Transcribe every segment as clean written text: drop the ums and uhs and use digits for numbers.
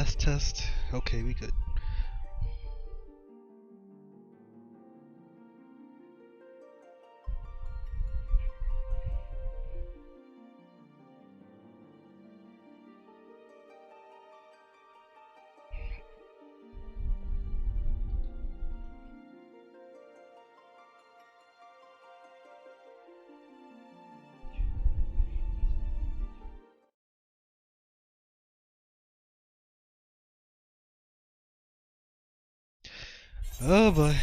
Test. Okay, we good. Oh boy.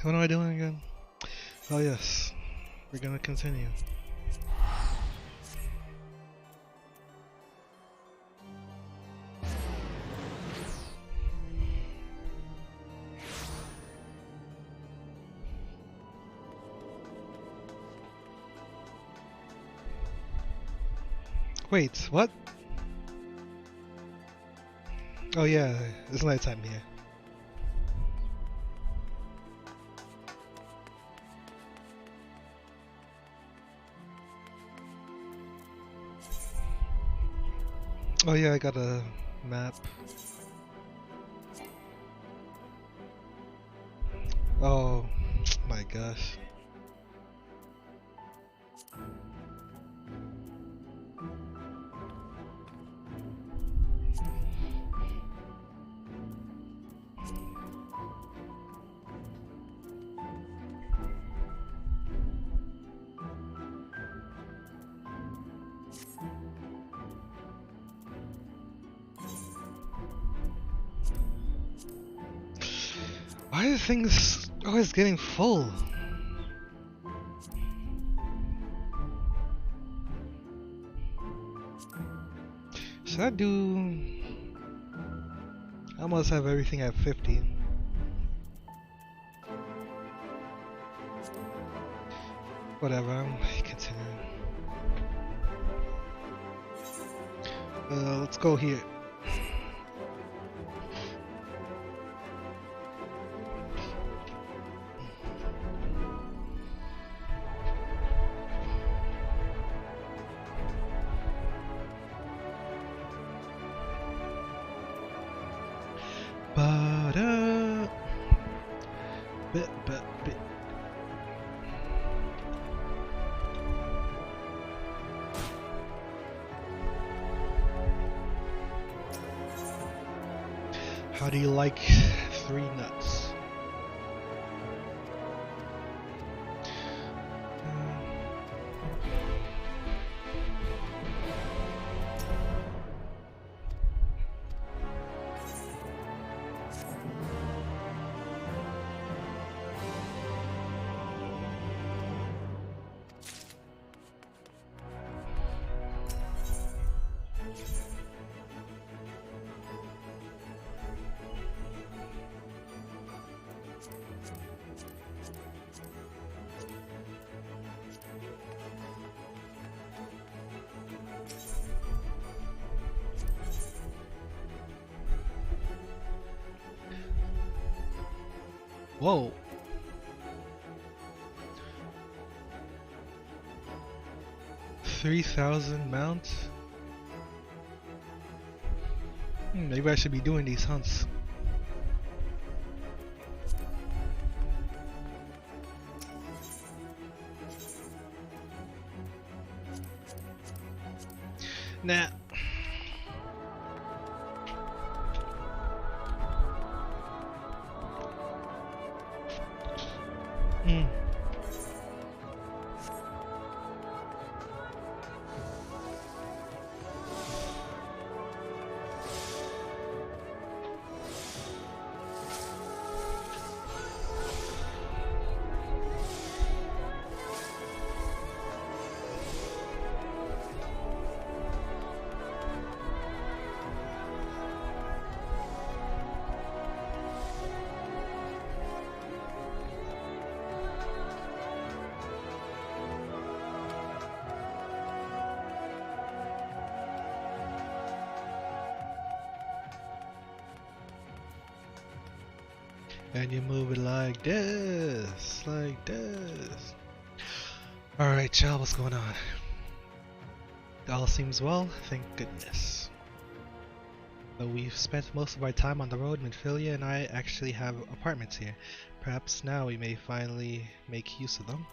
What am I doing again? Oh yes, we're gonna continue. Wait, what? Oh yeah, it's nighttime here. Oh yeah, I got a map. Oh my gosh. Why are things always getting full? Should I do... I almost have everything at 50. Whatever, I'm continuing. Let's go here. Bit. How do you like 3 nuts? Whoa. $3,000 mounts? Maybe I should be doing these hunts. Nah, Mm. And you move it like this, like this. Alright, child, what's going on? All seems well, thank goodness. Though we've spent most of our time on the road, Minfilia and I actually have apartments here. Perhaps now we may finally make use of them.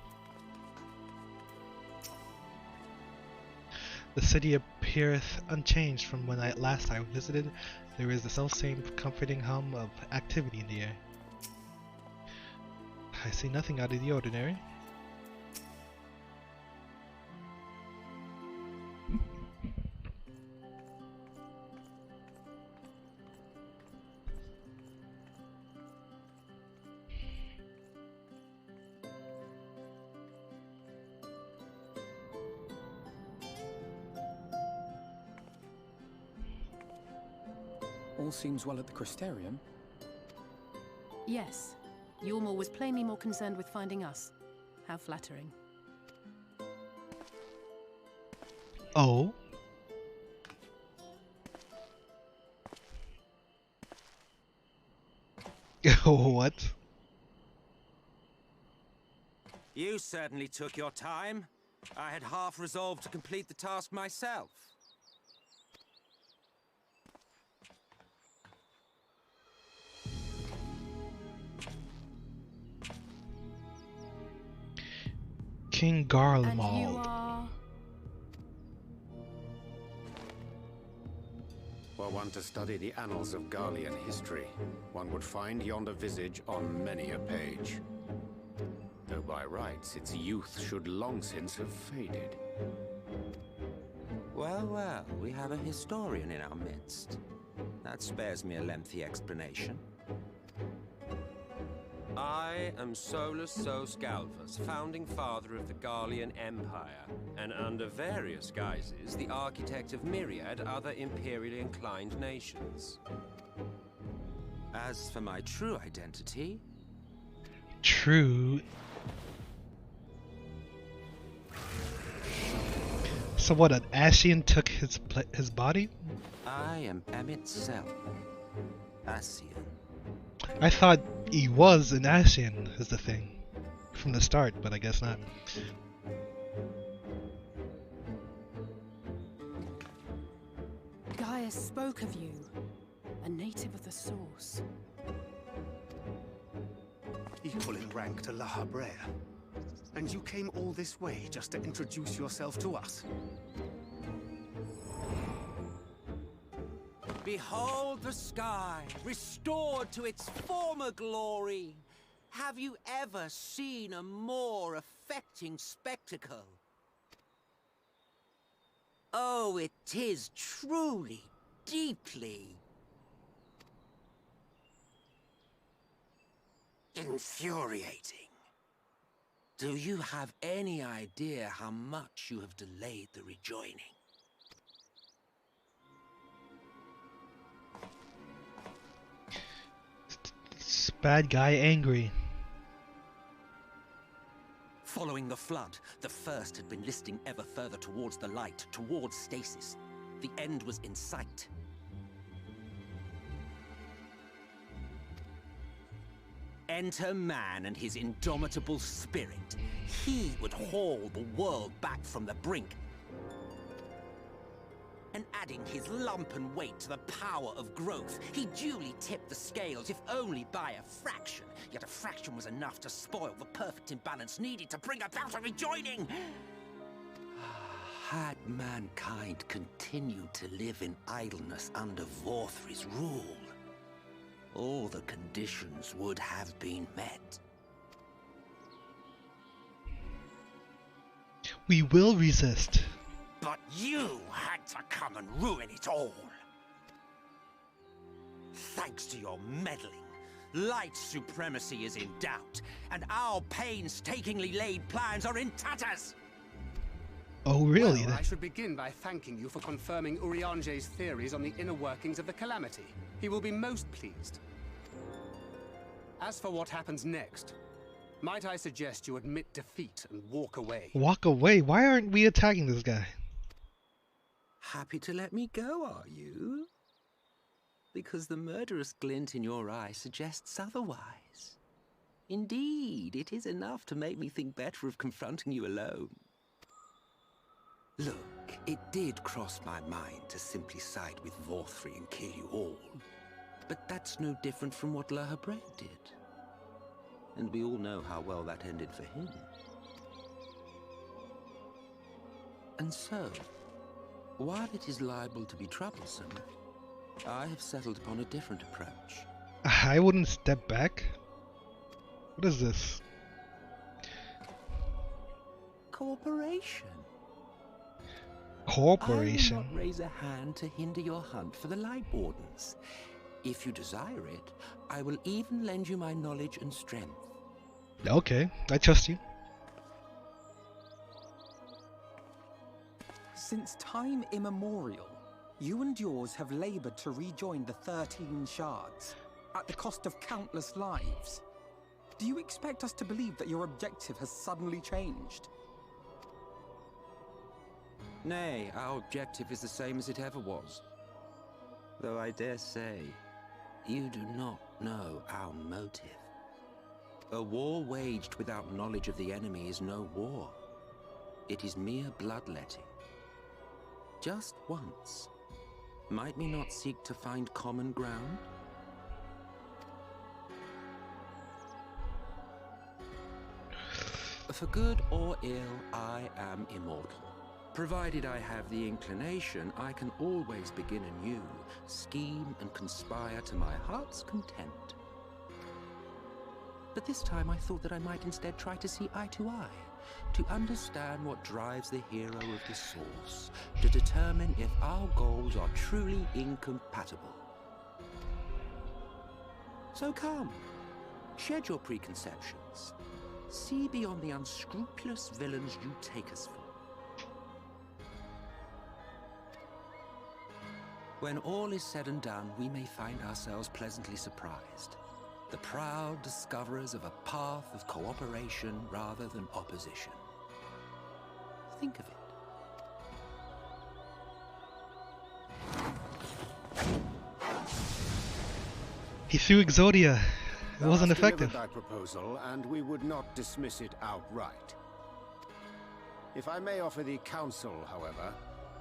The city appeareth unchanged from when last I visited. There is the self-same comforting hum of activity in the air. I see nothing out of the ordinary. All seems well at the Crystarium. Yes. Ylmor was plainly more concerned with finding us. How flattering. Oh? What? You certainly took your time. I had half resolved to complete the task myself. King And Garlemald. you are... Were one to study the annals of Garlean history, one would find yonder visage on many a page. Though by rights its youth should long since have faded. Well, well, we have a historian in our midst. That spares me a lengthy explanation. I am Solus Sos Galvus, founding father of the Garlean Empire, and under various guises, the architect of myriad other imperially inclined nations. As for my true identity... True. So what, an Ascian took his body? I am Emmett Self, Ascian. I thought he was an Ascian, is the thing. From the start, but I guess not. Gaius spoke of you. A native of the Source. Equal in rank to La Habrea. And you came all this way just to introduce yourself to us? Behold the sky, restored to its former glory. Have you ever seen a more affecting spectacle? Oh, it is truly, deeply infuriating. Do you have any idea how much you have delayed the rejoining? Bad guy angry. Following the flood, the first had been listing ever further towards the light, towards stasis. The end was in sight. Enter man and his indomitable spirit. He would haul the world back from the brink. And adding his lumpen weight to the power of growth, he duly tipped the scales, if only by a fraction. Yet a fraction was enough to spoil the perfect imbalance needed to bring about a rejoining. Had mankind continued to live in idleness under Vorthry's rule, all the conditions would have been met. We will resist. But you had to come and ruin it all. Thanks to your meddling, light supremacy is in doubt, and our painstakingly laid plans are in tatters. Oh, really? Well, I should begin by thanking you for confirming Urianger's theories on the inner workings of the Calamity. He will be most pleased. As for what happens next, might I suggest you admit defeat and walk away? Walk away? Why aren't we attacking this guy? Happy to let me go, are you? Because the murderous glint in your eye suggests otherwise. Indeed, it is enough to make me think better of confronting you alone. Look, it did cross my mind to simply side with Vorthri and kill you all. But that's no different from what La Habre did. And we all know how well that ended for him. And so, while it is liable to be troublesome, I have settled upon a different approach. I wouldn't step back. What is this? Cooperation. Cooperation? I will not raise a hand to hinder your hunt for the Light Wardens. If you desire it, I will even lend you my knowledge and strength. Okay, I trust you. Since time immemorial, you and yours have labored to rejoin the 13 shards, at the cost of countless lives. Do you expect us to believe that your objective has suddenly changed? Nay, our objective is the same as it ever was. Though I dare say, you do not know our motive. A war waged without knowledge of the enemy is no war. It is mere bloodletting. Just once, might we not seek to find common ground? For good or ill, I am immortal. Provided I have the inclination, I can always begin anew, scheme and conspire to my heart's content. But this time I thought that I might instead try to see eye to eye, to understand what drives the hero of the source, to determine if our goals are truly incompatible. So come, shed your preconceptions. See beyond the unscrupulous villains you take us for. When all is said and done, we may find ourselves pleasantly surprised. The proud discoverers of a path of cooperation rather than opposition. Think of it. He threw Exodia. It wasn't Thou hast effective. delivered thy proposal, and we would not dismiss it outright. If I may offer thee counsel, however,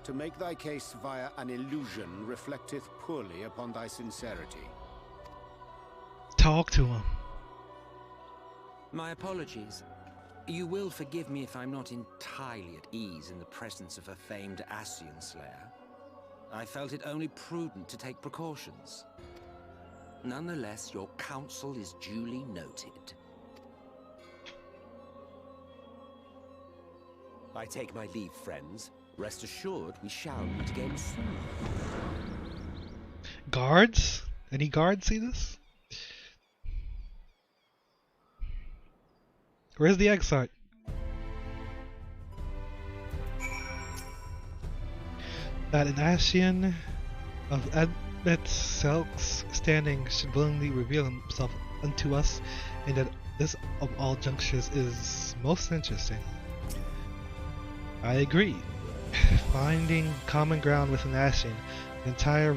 to make thy case via an illusion reflecteth poorly upon thy sincerity. Talk to him. My apologies. You will forgive me if I'm not entirely at ease in the presence of a famed Ascian slayer. I felt it only prudent to take precautions. Nonetheless, your counsel is duly noted. I take my leave, friends. Rest assured, we shall meet again soon. Guards? Any guards see this? Where's the Exart? That an Ascian of Admet Selk's standing should willingly reveal himself unto us, and that this of all junctures is most interesting. I agree. Finding common ground with an Ascian, the entire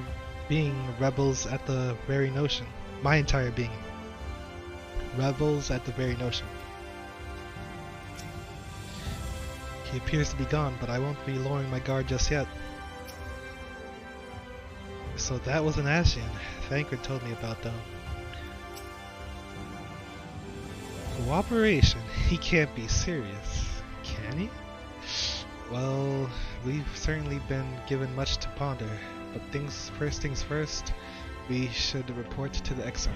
being rebels at the very notion. My entire being rebels at the very notion. He appears to be gone, but I won't be lowering my guard just yet. So that was an Ascian. Thancred told me about them. Cooperation? He can't be serious, can he? Well, we've certainly been given much to ponder, but first things first, we should report to the Exarch.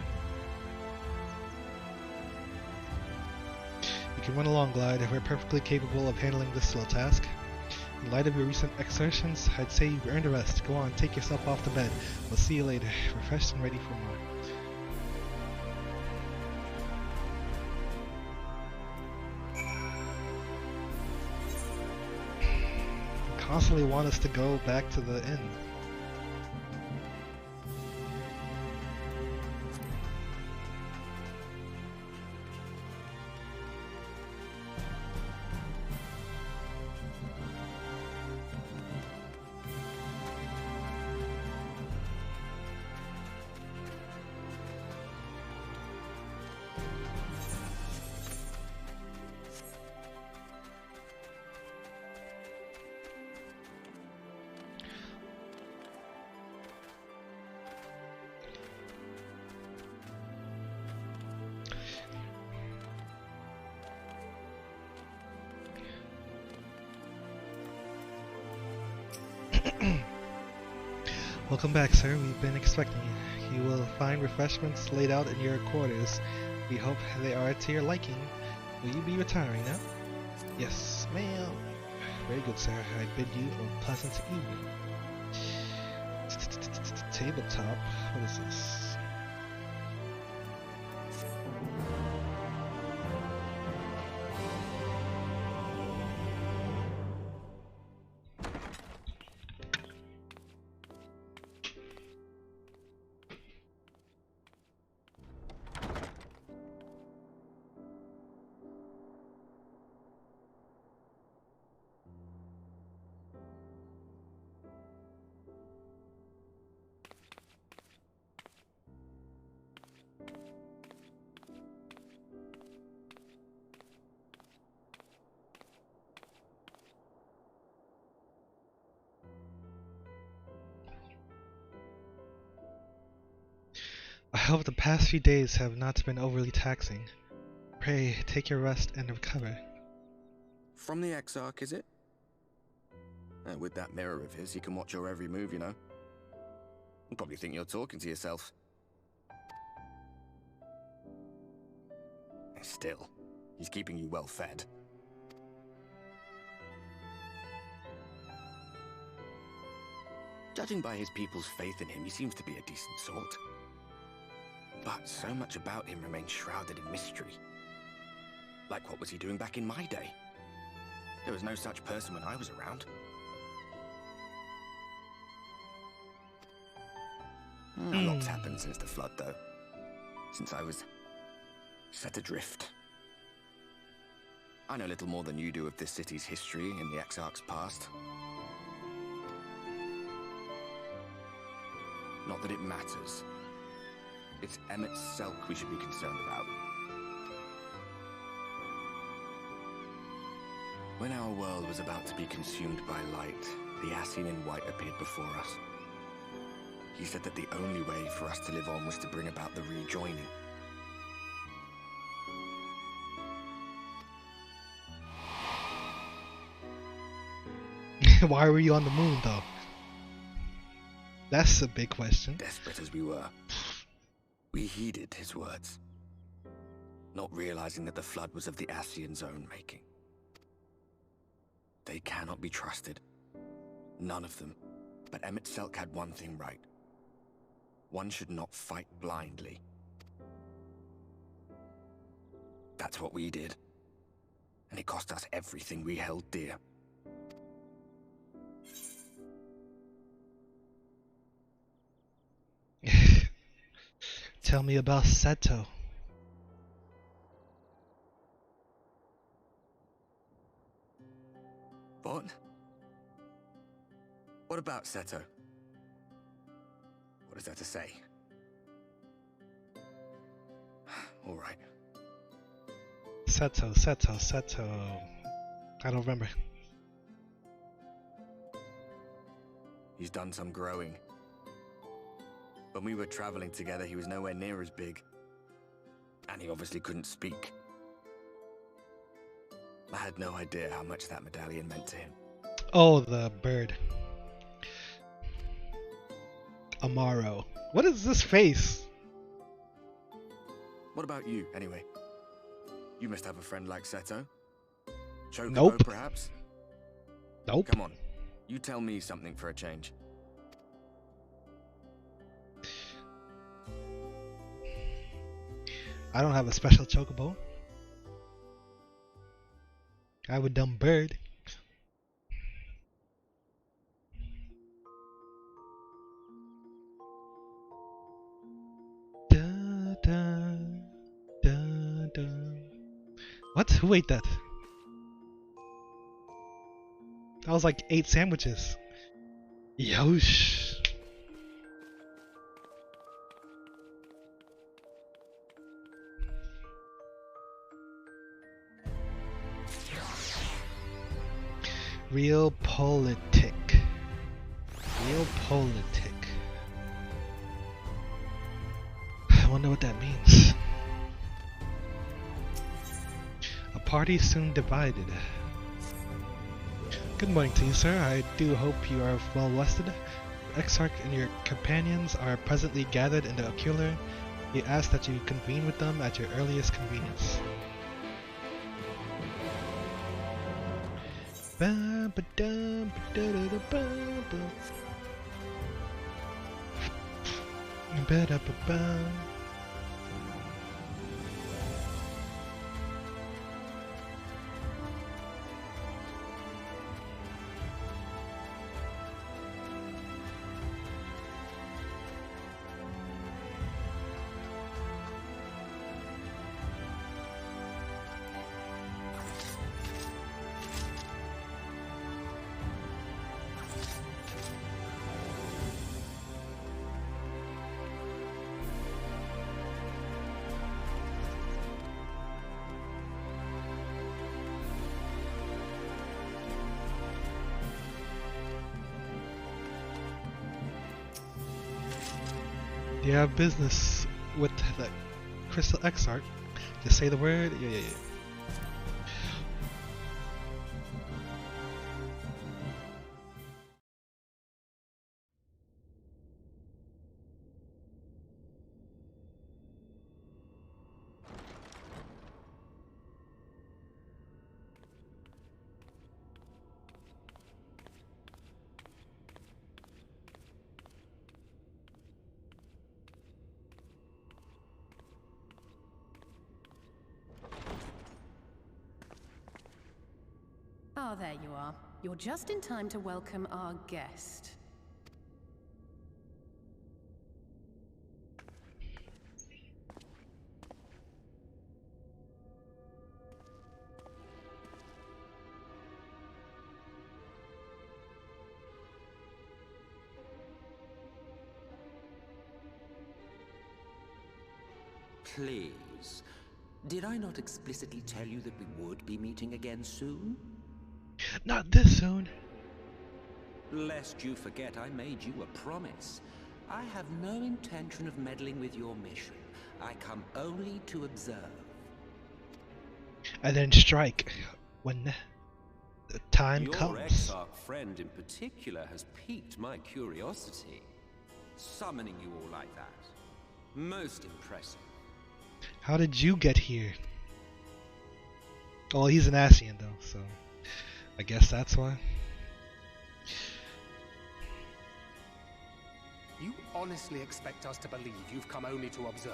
We can run along, Glide. We're perfectly capable of handling this little task. In light of your recent exertions, I'd say you've earned a rest. Go on, take yourself off to bed. We'll see you later, refreshed and ready for more. Constantly want us to go back to the inn. Welcome back, sir. We've been expecting you. You will find refreshments laid out in your quarters. We hope they are to your liking. Will you be retiring now? Yes, ma'am. Very good, sir. I bid you a pleasant evening. Tabletop. What is this? I hope the past few days have not been overly taxing. Pray, take your rest and recover. From the Exarch, is it? With that mirror of his, he can watch your every move, you know. He'll probably think you're talking to yourself. Still, he's keeping you well fed. Judging by his people's faith in him, he seems to be a decent sort. But so much about him remains shrouded in mystery. Like, what was he doing back in my day? There was no such person when I was around. A lot's happened since the flood, though. Since I was set adrift. I know little more than you do of this city's history and the Exarch's past. Not that it matters. It's Emmett Selk we should be concerned about. When our world was about to be consumed by light, the Ascian in white appeared before us. He said that the only way for us to live on was to bring about the rejoining. Why were you on the moon, though? That's a big question. Desperate as we were, we heeded his words, not realizing that the flood was of the Ascian's own making. They cannot be trusted. None of them. But Emmett Selk had one thing right. One should not fight blindly. That's what we did. And it cost us everything we held dear. Tell me about Seto. What? What about Seto? What is there to say? All right. Seto. I don't remember. He's done some growing. When we were traveling together, he was nowhere near as big. And he obviously couldn't speak. I had no idea how much that medallion meant to him. Oh, the bird. Amaro. What is this face? What about you, anyway? You must have a friend like Seto. Chocobo, Nope. perhaps? Nope. Come on, you tell me something for a change. I don't have a special chocobo. I have a dumb bird. Da, da, da, da. What? Who ate that? That was like 8 sandwiches. Yosh. Real politic. Real politic. I wonder what that means. A party soon divided. Good morning to you, sir. I do hope you are well rested. Exarch and your companions are presently gathered in the ocular. He asks that you convene with them at your earliest convenience. Ba, ba, da, ba, da, da, da, ba, ba. Ba, da, ba, ba. You have business with the Crystal Exarch. Just say the word. Yeah. Ah, there you are. You're just in time to welcome our guest. Please. Did I not explicitly tell you that we would be meeting again soon? Not this soon. Lest you forget, I made you a promise. I have no intention of meddling with your mission. I come only to observe. And then strike when the time comes. Your Exarch friend in particular has piqued my curiosity. Summoning you all like that. Most impressive. How did you get here? Well, he's an Asian though, so I guess that's why. You honestly expect us to believe you've come only to observe?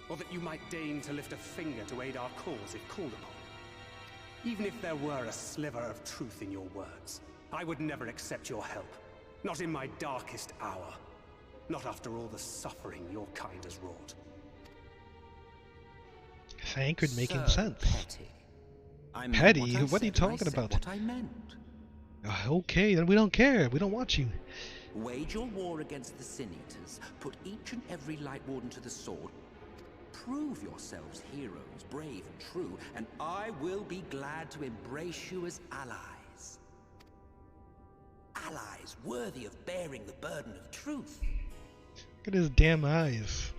Or that you might deign to lift a finger to aid our cause if called upon? Even if there were a sliver of truth in your words, I would never accept your help. Not in my darkest hour. Not after all the suffering your kind has wrought. Thank you for making So sense. petty. I meant Petty? what I What are you said, and I talking said about? What I meant. Okay, then we don't care. We don't want you. Wage your war against the Sin Eaters. Put each and every Light Warden to the sword. Prove yourselves heroes, brave and true, and I will be glad to embrace you as allies. Allies worthy of bearing the burden of truth. Look at his damn eyes.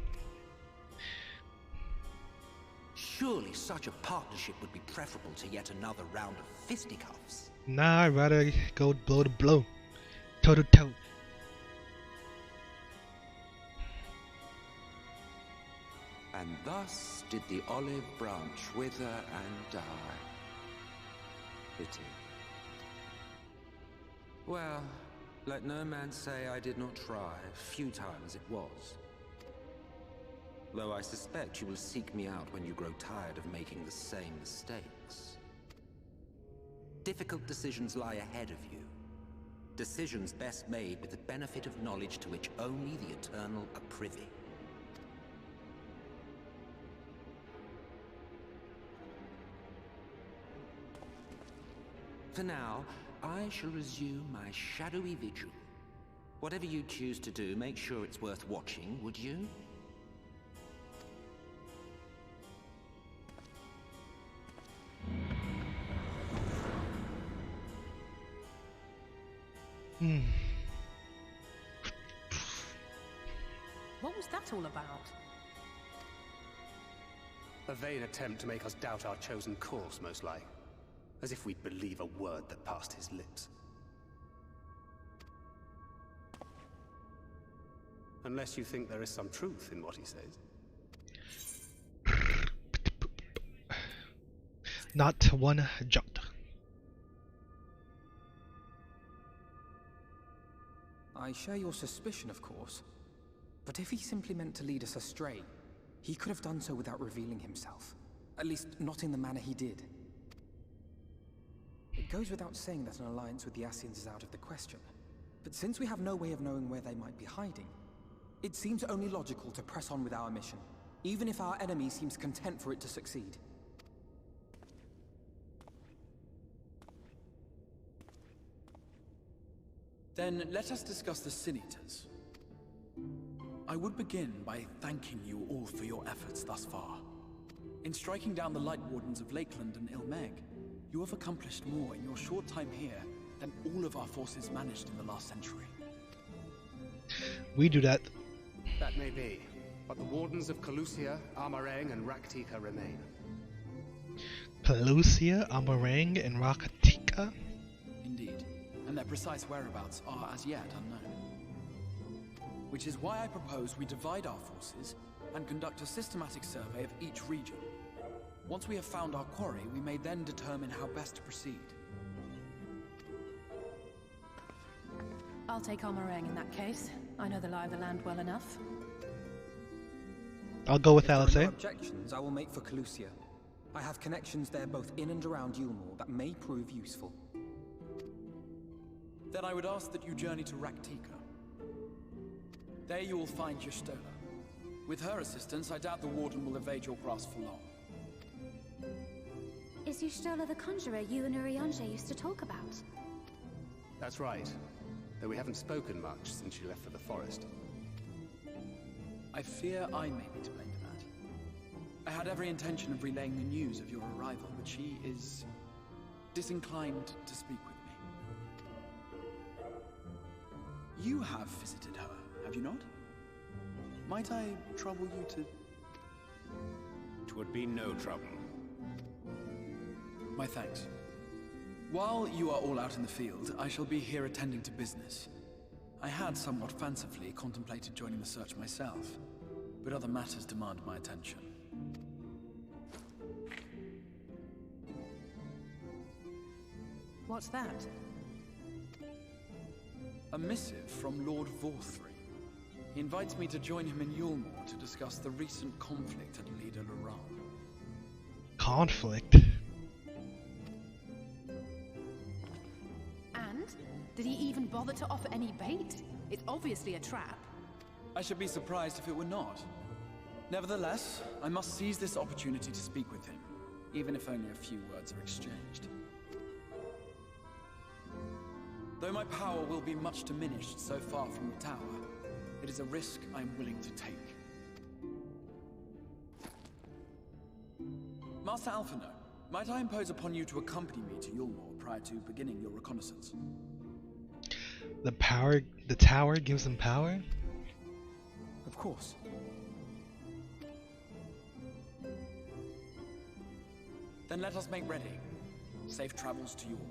Surely such a partnership would be preferable to yet another round of fisticuffs. Nah, I'd rather go blow to blow. Toe to toe. And thus did the olive branch wither and die. Pity. Well, let no man say I did not try, futile as it was. Though I suspect you will seek me out when you grow tired of making the same mistakes. Difficult decisions lie ahead of you. Decisions best made with the benefit of knowledge to which only the Eternal are privy. For now, I shall resume my shadowy vigil. Whatever you choose to do, make sure it's worth watching, would you? What was that all about? A vain attempt to make us doubt our chosen course, most like. As if we'd believe a word that passed his lips. Unless you think there is some truth in what he says. Not one jot. I share your suspicion, of course. But if he simply meant to lead us astray, he could have done so without revealing himself. At least, not in the manner he did. It goes without saying that an alliance with the Ascians is out of the question. But since we have no way of knowing where they might be hiding, it seems only logical to press on with our mission, even if our enemy seems content for it to succeed. Then let us discuss the Sin Eaters. I would begin by thanking you all for your efforts thus far. In striking down the Light Wardens of Lakeland and Ilmeg, you have accomplished more in your short time here than all of our forces managed in the last century. We do that. That may be, but the Wardens of Calusia, Amarang, and Raktika remain. Pelusia, Amarang, and Rakatika? Indeed, and their precise whereabouts are as yet unknown. Which is why I propose we divide our forces and conduct a systematic survey of each region. Once we have found our quarry, we may then determine how best to proceed. I'll take Amarang in that case. I know the lie of the land well enough. I'll go with If there are no LSA. objections, I will make for Calusia. I have connections there both in and around Yulmore that may prove useful. Then I would ask that you journey to Raktika. There you will find Y'shtola. With her assistance, I doubt the Warden will evade your grasp for long. Is Y'shtola the conjurer you and Urianger used to talk about? That's right. Though we haven't spoken much since she left for the forest. I fear I may be to blame for that. I had every intention of relaying the news of your arrival, but she is disinclined to speak with me. You have visited her, have you not? Might I trouble you to... Twould be no trouble. My thanks. While you are all out in the field, I shall be here attending to business. I had somewhat fancifully contemplated joining the search myself, but other matters demand my attention. What's that? A missive from Lord Vorthry. He invites me to join him in Yulmore to discuss the recent conflict at Lida Luran. Conflict? And? Did he even bother to offer any bait? It's obviously a trap. I should be surprised if it were not. Nevertheless, I must seize this opportunity to speak with him, even if only a few words are exchanged. Though my power will be much diminished so far from the tower, it is a risk I am willing to take. Master Alphino, might I impose upon you to accompany me to Yulmore prior to beginning your reconnaissance? The tower gives him power? Of course. Then let us make ready. Safe travels to you all.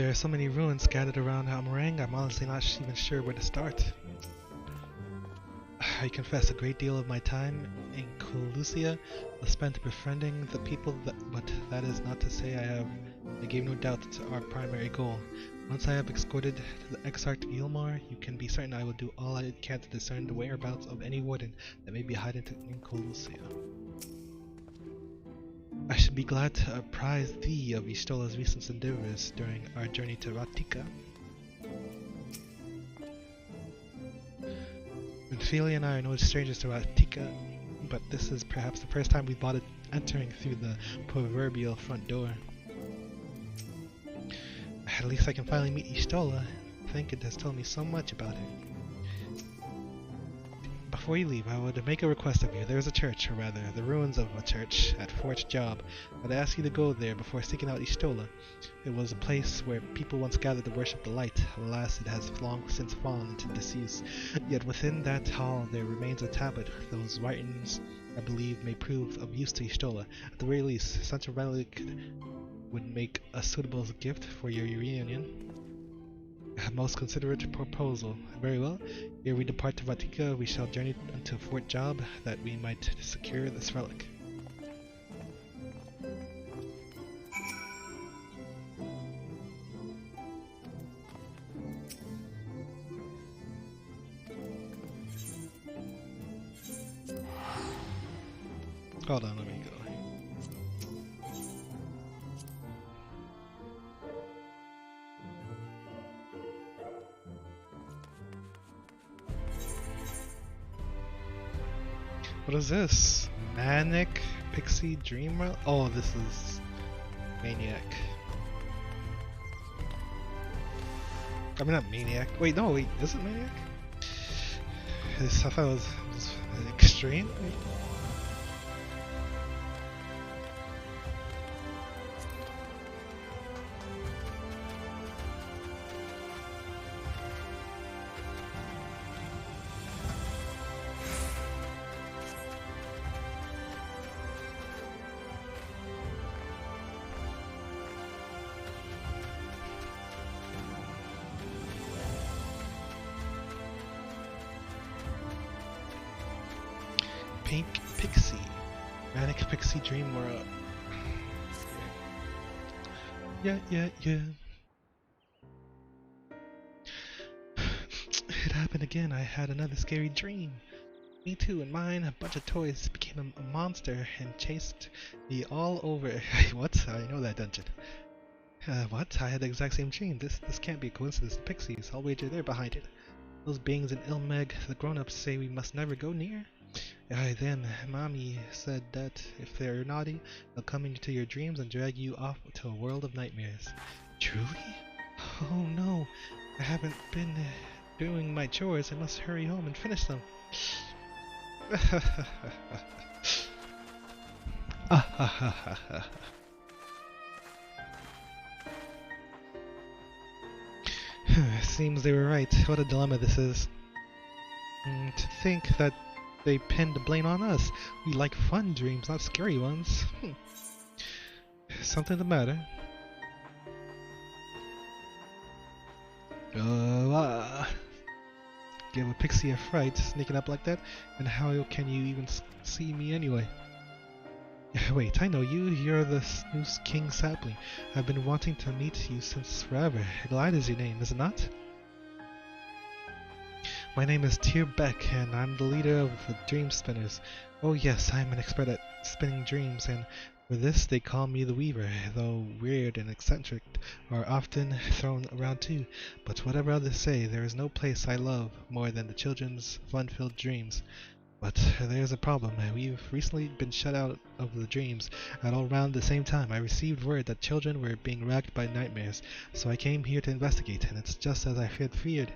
There are so many ruins scattered around Amarang, I'm honestly not even sure where to start. I confess a great deal of my time in Colusia was spent befriending the people, but that is not to say I gave no doubt to our primary goal. Once I have escorted the Exarch Gilmore, you can be certain I will do all I can to discern the whereabouts of any warden that may be hiding in Colusia. I should be glad to apprise thee of Y'shtola's recent endeavors during our journey to Ratika. Ophelia and I are no strangers to Ratika, but this is perhaps the first time we bothered entering through the proverbial front door. At least I can finally meet Y'shtola. I think it has told me so much about her. Before you leave, I would make a request of you. There is a church, or rather, the ruins of a church, at Fort Job. I'd ask you to go there before seeking out Y'shtola. It was a place where people once gathered to worship the light. Alas, it has long since fallen into disuse. Yet within that hall there remains a tablet. Those writings, I believe, may prove of use to Y'shtola. At the very least, such a relic would make a suitable gift for your reunion. A most considerate proposal. Very well. Ere we depart to Vatika, we shall journey unto Fort Job, that we might secure this relic. Hold on, let me go. What is this? Manic Pixie Dream Realm? Oh, this is Maniac. I mean, not Maniac. Wait, no, wait, is it Maniac? I thought it was Extreme? Pink Pixie. Manic Pixie Dream World. Yeah. It happened again. I had another scary dream. Me too, and mine, a bunch of toys became a monster and chased me all over. What? I know that dungeon. What? I had the exact same dream. This can't be a coincidence. The pixies, I'll wager they're behind it. Those beings in Ilmeg, the grown-ups say we must never go near. Then, Mommy said that if they're naughty, they'll come into your dreams and drag you off to a world of nightmares. Truly? Oh no, I haven't been doing my chores. I must hurry home and finish them. Seems they were right. What a dilemma this is. To think that they pinned the blame on us. We like fun dreams, not scary ones. Something the matter. Give a pixie a fright, sneaking up like that? And how can you even see me anyway? Wait, I know you. You're the Snooze King Sapling. I've been wanting to meet you since forever. Glide is your name, is it not? My name is Tyr Beck, and I'm the leader of the Dream Spinners. Oh yes, I'm an expert at spinning dreams, and for this they call me the Weaver, though weird and eccentric are often thrown around too. But whatever others say, there is no place I love more than the children's fun-filled dreams. But there's a problem. We've recently been shut out of the dreams at all around the same time. I received word that children were being racked by nightmares, so I came here to investigate, and it's just as I had feared.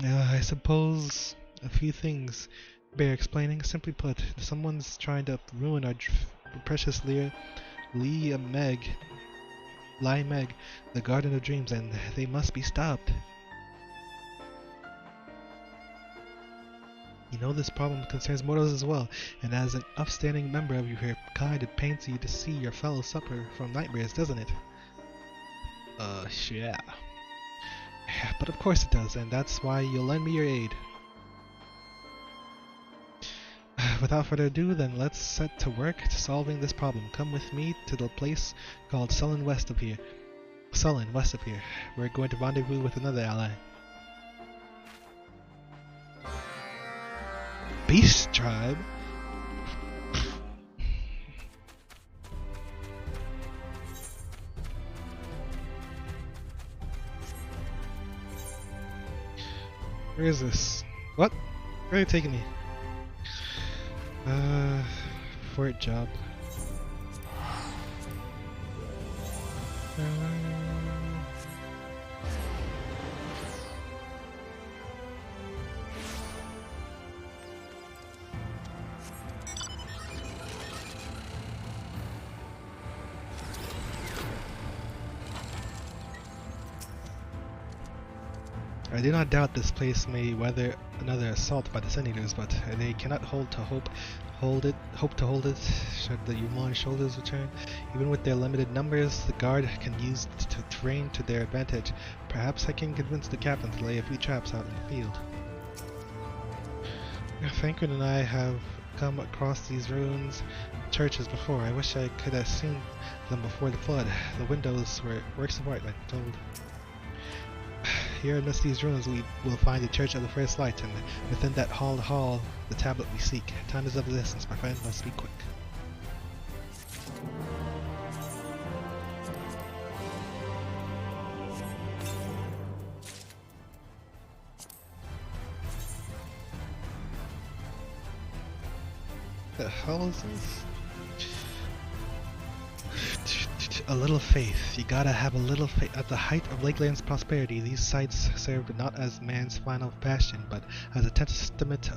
I suppose a few things bear explaining. Simply put, someone's trying to ruin our precious Meg, the Garden of Dreams, and they must be stopped. You know this problem concerns mortals as well, and as an upstanding member of your kind, it pains you to see your fellows suffer from nightmares, doesn't it? Yeah. But of course it does, and that's why you'll lend me your aid. Without further ado, then let's set to work to solving this problem. Come with me to the place called Sullen west of here. We're going to rendezvous with another ally. Beast tribe? Where is this? What? Where are you taking me? Fort job. I do not doubt this place may weather another assault by the Sin Eaters, but they cannot hope to hold it should the Yuman shoulders return. Even with their limited numbers, the guard can use the terrain to their advantage. Perhaps I can convince the captain to lay a few traps out in the field. Thancred and I have come across these ruins churches before. I wish I could have seen them before the flood. The windows were works of art, I'm told. Here amidst these ruins we will find the Church of the First Light, and within that hall, the tablet we seek. Time is of the essence, my friend, must be quick. The hell is this? A little faith. You gotta have a little faith. At the height of Lakeland's prosperity, these sites served not as man's final bastion, but as a testament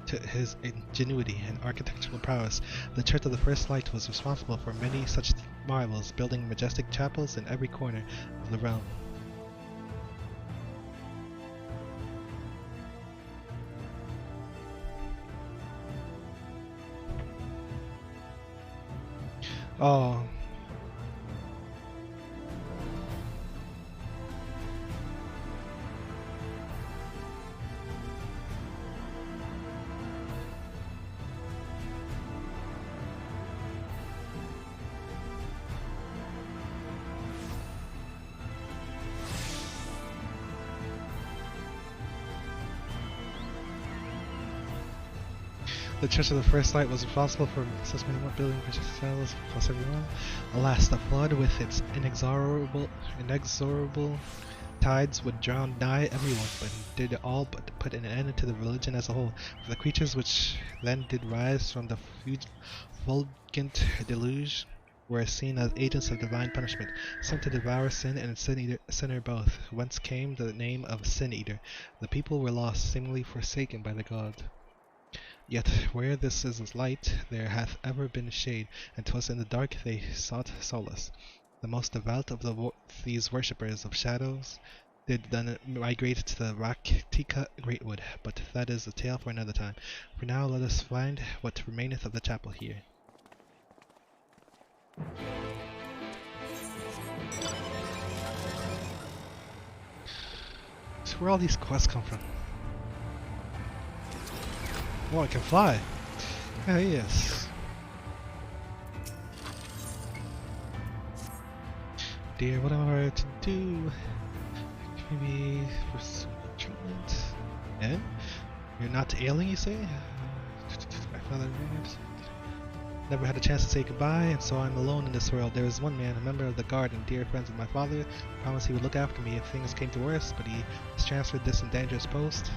to his ingenuity and architectural prowess. The Church of the First Light was responsible for many such marvels, building majestic chapels in every corner of the realm. Oh. The Church of the First Light was responsible for suspending building cells plus everyone. Alas, the flood with its inexorable tides would drown nigh everyone, but did all but put an end to the religion as a whole. For the creatures which then did rise from the fulgent deluge were seen as agents of divine punishment, sent to devour sin and sinner both, whence came the name of Sin Eater. The people were lost, seemingly forsaken by the gods. Yet where this is light, there hath ever been shade, and 'twas in the dark they sought solace. The most devout of these worshippers of shadows did then migrate to the Raktika Greatwood, but that is a tale for another time. For now let us find what remaineth of the chapel here. So where all these quests come from? Oh, I can fly. Ah, yes. Dear, what am I to do? Maybe for some treatment. And? You're not ailing, you say? My father never had a chance to say goodbye, and so I'm alone in this world. There is one man, a member of the guard and dear friends of my father, who promised he would look after me if things came to worse, but he was transferred this dangerous post.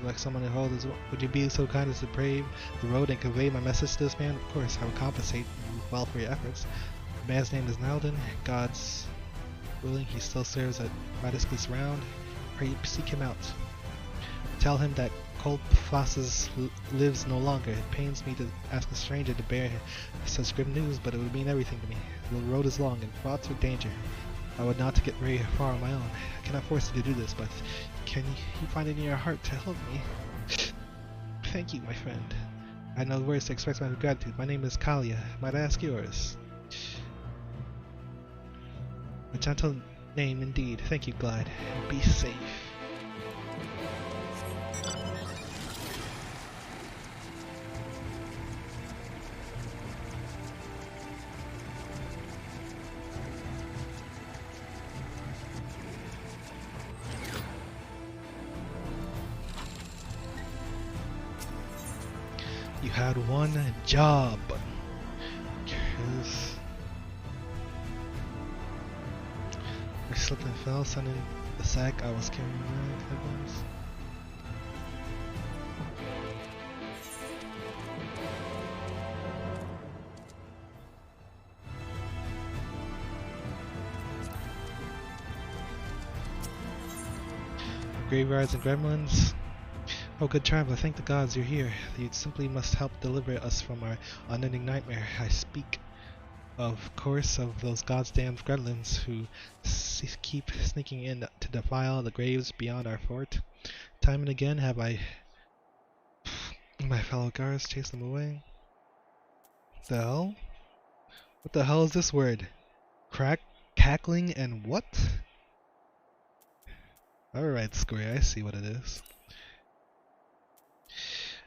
Like someone who holds. Would you be so kind as to brave the road and convey my message to this man? Of course, I will compensate you well for your efforts. The man's name is Naldin. God's willing, he still serves at Radiscus Round. Pray seek him out. Tell him that Cold Flosses lives no longer. It pains me to ask a stranger to bear such grim news, but it would mean everything to me. The road is long and fraught with danger. I would not get very far on my own. I cannot force you to do this, but can you find it in your heart to help me? thank you, my friend. I had no words to express my gratitude. My name is Kalia. Might I ask yours? A gentle name indeed. Thank you, Glide. And be safe. You had one job. I slipped and fell, sending the sack I was carrying around headlines. Graveyards and gremlins. Oh, good traveler, thank the gods you're here. You simply must help deliver us from our unending nightmare. I speak, of course, of those goddamn gremlins who keep sneaking in to defile the graves beyond our fort. Time and again have I, my fellow guards, chased them away. The hell? What the hell is this word? Cackling and what? Alright, Square, I see what it is.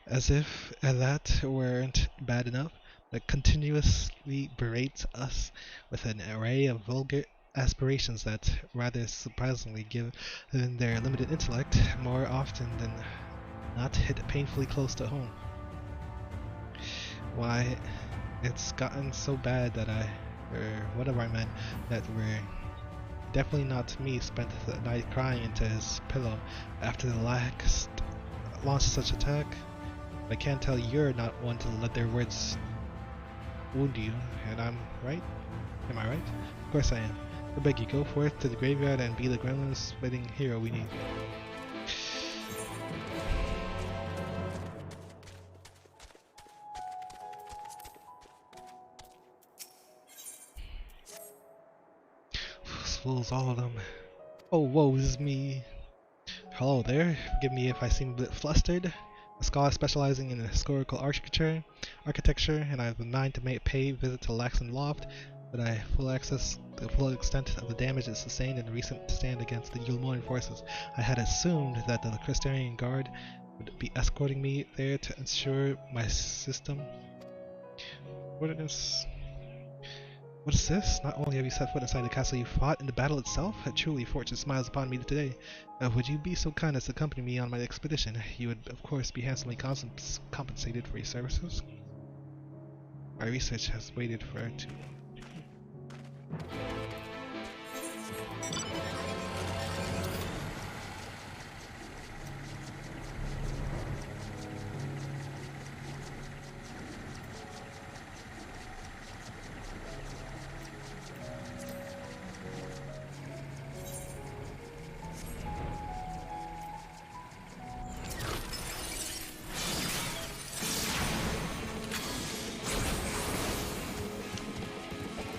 As if that weren't bad enough, that continuously berates us with an array of vulgar aspirations that, rather surprisingly given their limited intellect, more often than not hit painfully close to home. Why, it's gotten so bad that whatever I meant, that we're definitely not me spent the night crying into his pillow after the last launched such attack. I can't tell you're not one to let their words wound you, and I'm right? Am I right? Of course I am. I beg you, go forth to the graveyard and be the gremlin's fighting hero we need. Fools, all of them. Oh, woe is me. Hello there. Forgive me if I seem a bit flustered. A scholar specializing in historical architecture, and I have been mind to pay a visit to Laxton Loft, but I have full access to the full extent of the damage it sustained in the recent stand against the Yulmoran forces. I had assumed that the Crystarian Guard would be escorting me there to ensure my system. What is this? Not only have you set foot inside the castle, you fought in the battle itself? Truly, fortune smiles upon me today. Would you be so kind as to accompany me on my expedition? You would, of course, be handsomely compensated for your services. My research has waited for too long.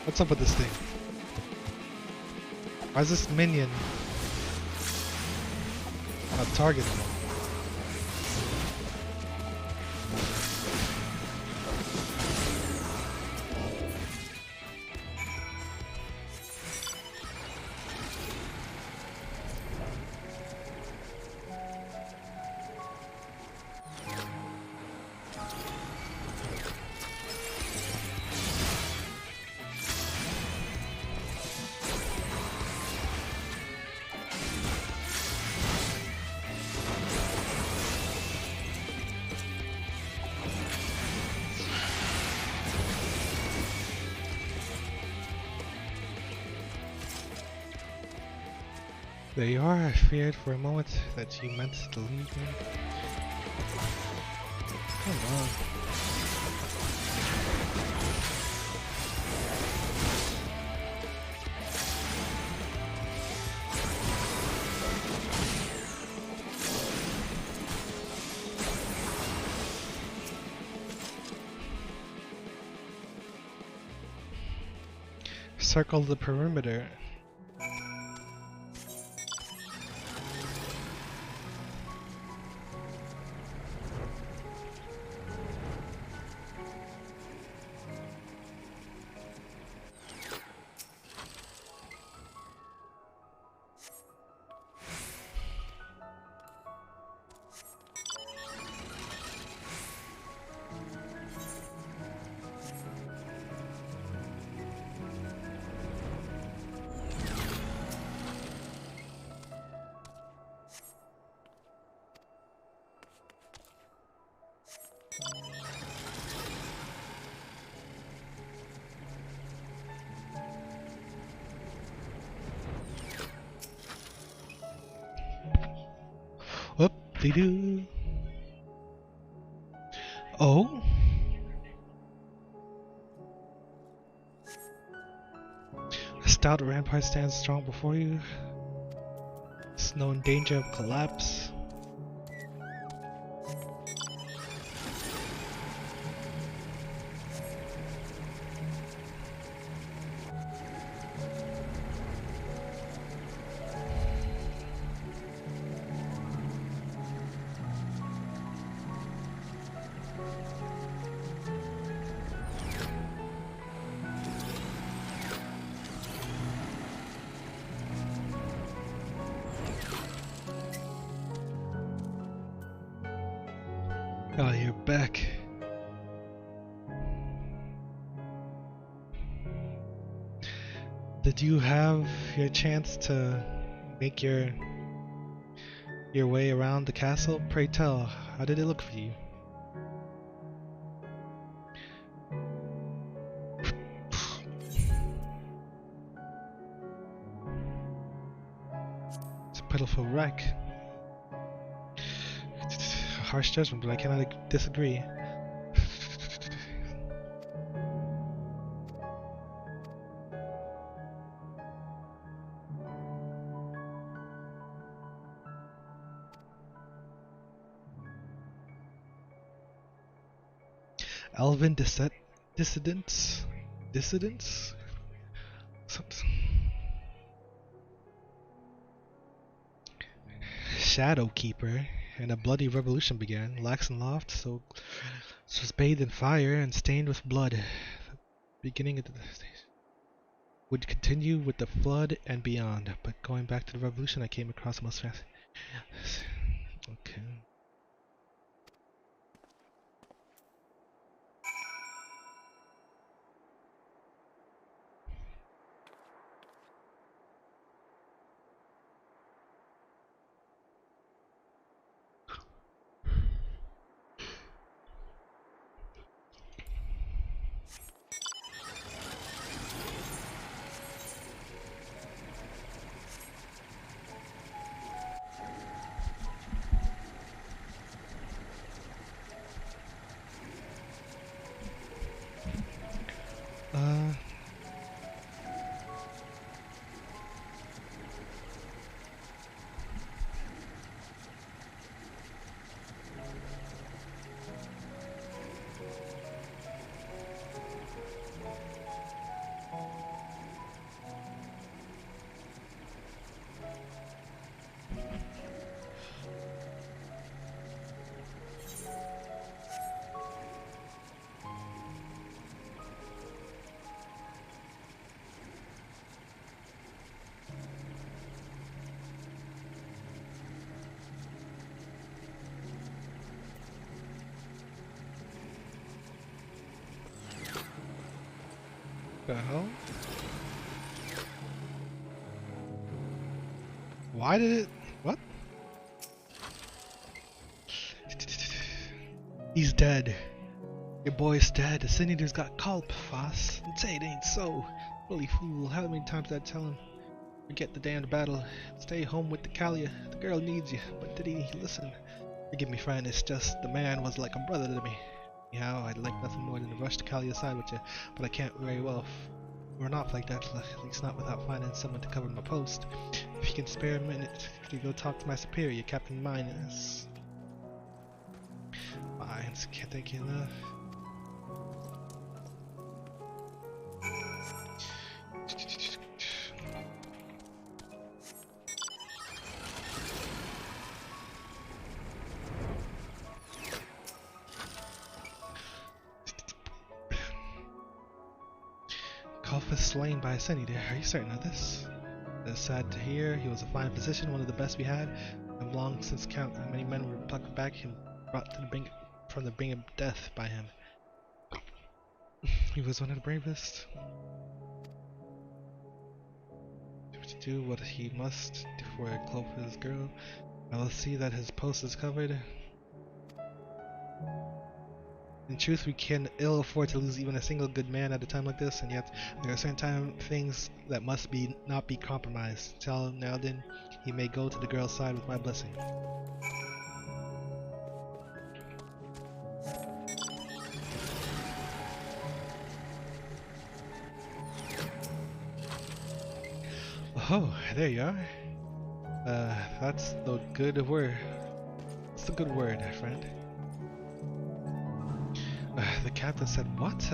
What's up with this thing? Why is this minion not targeting him? There you are. I feared for a moment that you meant to leave me. Come on. Circle the perimeter. Whoop-de-doo. Oh? A stout rampart stands strong before you. It's no danger of collapse. Oh, you're back. Did you have your chance to make your way around the castle? Pray tell, how did it look for you? It's a pitiful wreck. A harsh judgment, but I cannot disagree. Elven dissidents? Shadowkeeper, and a bloody revolution began. Laxenloft, so was bathed in fire and stained with blood. The beginning of the would continue with the flood and beyond, but going back to the revolution, I came across the most fast. Okay. The hell? Why did it? What? He's dead. Your boy's dead. The senator's got culp, Foss. And say it ain't so. Holy fool. How many times did I tell him? Forget the damned battle. Stay home with the Kalia. The girl needs you. But did he listen? Forgive me, friend. It's just the man was like a brother to me. Anyhow, I'd like nothing more than to rush to Kalia's side with you, but I can't very well run off like that, at least not without finding someone to cover my post. If you can spare a minute, could you go talk to my superior, Captain Minus? Fine, can't thank you enough. Slain by a senator. Are you certain of this? It's sad to hear. He was a fine physician, one of the best we had. I've long since counted how many men were plucked back and brought to the brink from the brink of death by him. He was one of the bravest. To do what he must for a cloak for his girl. I will see that his post is covered. In truth, we can ill afford to lose even a single good man at a time like this, and yet there are certain things that must not be compromised. Tell Naldin he may go to the girl's side with my blessing. Oh, there you are. That's the good word. It's the good word, friend. The captain said, what?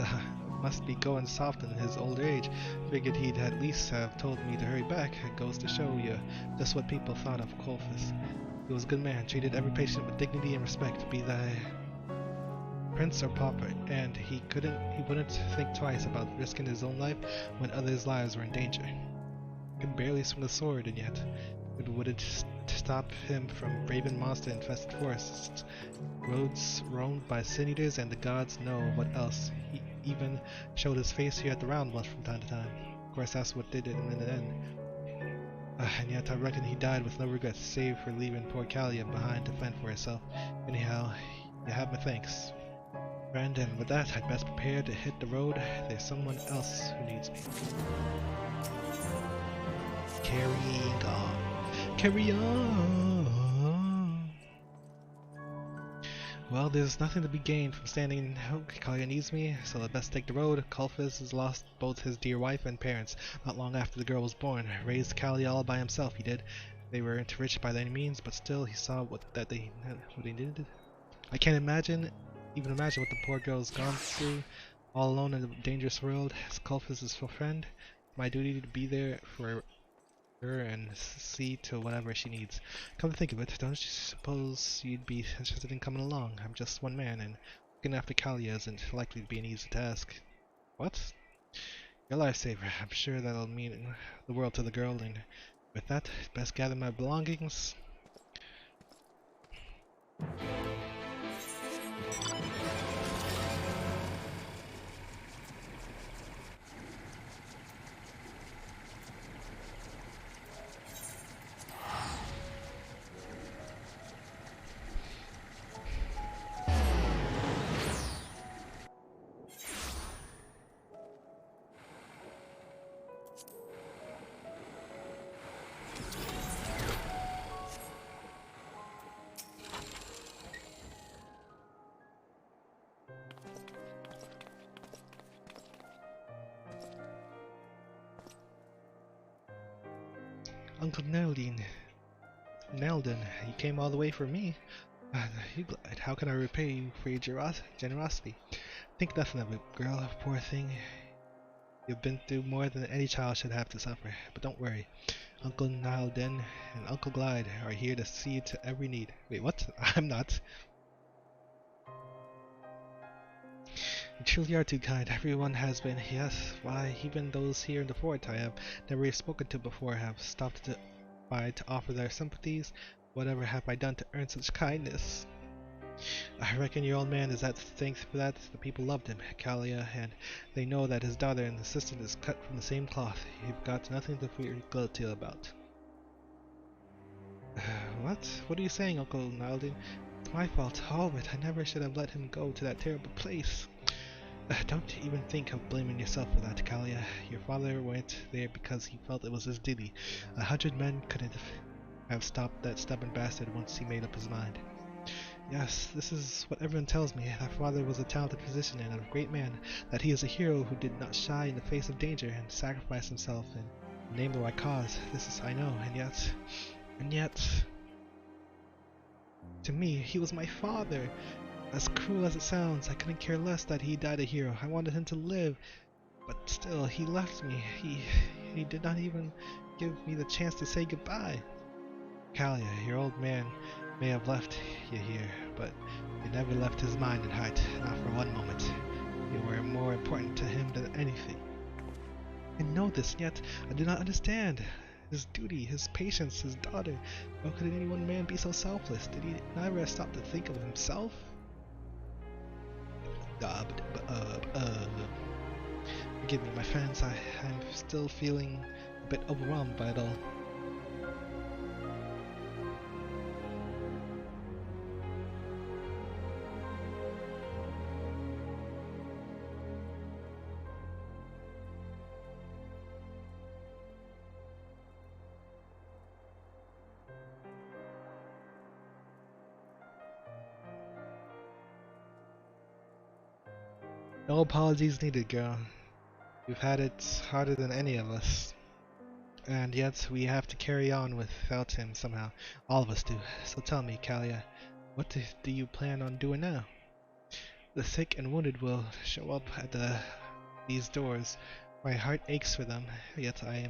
Must be going soft in his old age. Figured he'd at least have told me to hurry back. It goes to show you just what people thought of Colfus. He was a good man, treated every patient with dignity and respect, be they prince or pauper, and he wouldn't think twice about risking his own life when others' lives were in danger. He could barely swing a sword, and yet it wouldn't stop him from braving monster-infested forests, roads roamed by sin-eaters, and the gods know what else. He even showed his face here at the Round once from time to time. Of course, that's what did it in the end. And yet I reckon he died with no regrets, save for leaving poor Kalia behind to fend for herself. Anyhow, you have my thanks, friend, and with that, I'd best prepare to hit the road. There's someone else who needs me. Carrying on. Carry on! Well, there's nothing to be gained from standing. Kalia needs me, so I'd best take the road. Colfus has lost both his dear wife and parents not long after the girl was born. Raised Kalia all by himself, he did. They weren't rich by any means, but still he saw what they needed. I can't even imagine what the poor girl's gone through, all alone in a dangerous world. As Colfus' friend, it's my duty to be there for her and see to whatever she needs. Come to think of it, don't you suppose you'd be interested in coming along? I'm just one man, and looking after Kalia isn't likely to be an easy task. What? Your lifesaver. I'm sure that'll mean the world to the girl, and with that, best gather my belongings. Uncle Neldin, you came all the way for me. How can I repay you for your generosity? Think nothing of it, girl. Poor thing. You've been through more than any child should have to suffer. But don't worry. Uncle Nilden and Uncle Glide are here to see to every need. Wait, what? I'm not. You truly are too kind. Everyone has been. Yes, why, even those here in the fort I have never spoken to before have stopped by to offer their sympathies. Whatever have I done to earn such kindness? I reckon your old man is at thanks for that. The people loved him, Kalia, and they know that his daughter and assistant is cut from the same cloth. You've got nothing to feel guilty about. What? What are you saying, Uncle Nilden? It's my fault, all of it. I never should have let him go to that terrible place. Don't even think of blaming yourself for that, Kalia. Your father went there because he felt it was his duty. 100 men couldn't have stopped that stubborn bastard once he made up his mind. Yes, this is what everyone tells me. That father was a talented physician and a great man. That he is a hero who did not shy in the face of danger and sacrificed himself in the name of the right cause. This is I know, and yet, to me, he was my father. As cruel as it sounds, I couldn't care less that he died a hero. I wanted him to live, but still, he left me. He did not even give me the chance to say goodbye. Kalia, your old man may have left you here, but you never left his mind and heart, not for one moment. You were more important to him than anything. I know this, and yet I do not understand. His duty, his patience, his daughter. How could any one man be so selfless? Did he never stop to think of himself? Forgive me, my friends, I'm still feeling a bit overwhelmed by it all. No apologies needed, girl. You've had it harder than any of us. And yet we have to carry on without him somehow. All of us do. So tell me, Kalia, what do you plan on doing now? The sick and wounded will show up at these doors. My heart aches for them, yet I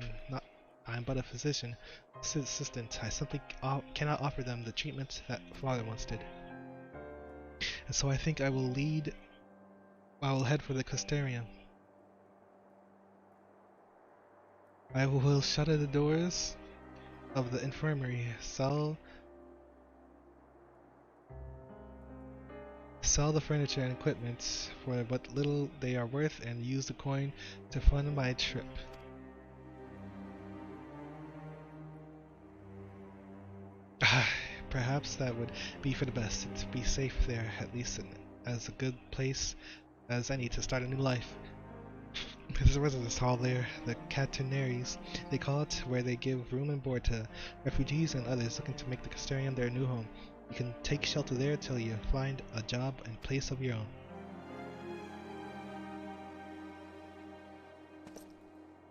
am but a physician, assistant. I simply cannot offer them the treatment that father once did. And so I think I will head for the Custarium. I will shutter the doors of the infirmary, sell the furniture and equipment for what little they are worth, and use the coin to fund my trip. Perhaps that would be for the best, to be safe there, at least as a good place as any to start a new life. There's a residence hall there, the Catenaries, they call it, where they give room and board to refugees and others looking to make the Custarium their new home. You can take shelter there till you find a job and place of your own.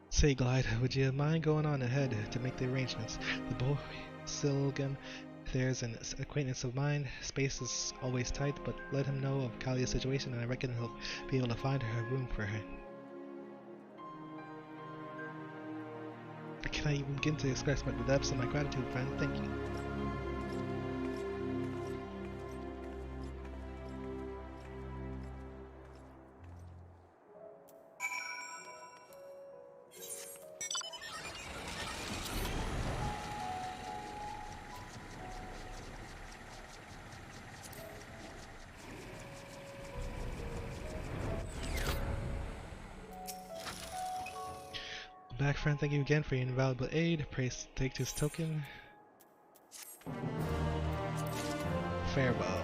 Say, Glide, would you mind going on ahead to make the arrangements? The boy, Silgan, there's an acquaintance of mine. Space is always tight, but let him know of Kalia's situation and I reckon he'll be able to find her a room for her. I cannot even begin to express the depths of my gratitude, friend. Thank you. Back, friend, thank you again for your invaluable aid. Praise, take this token. Farewell.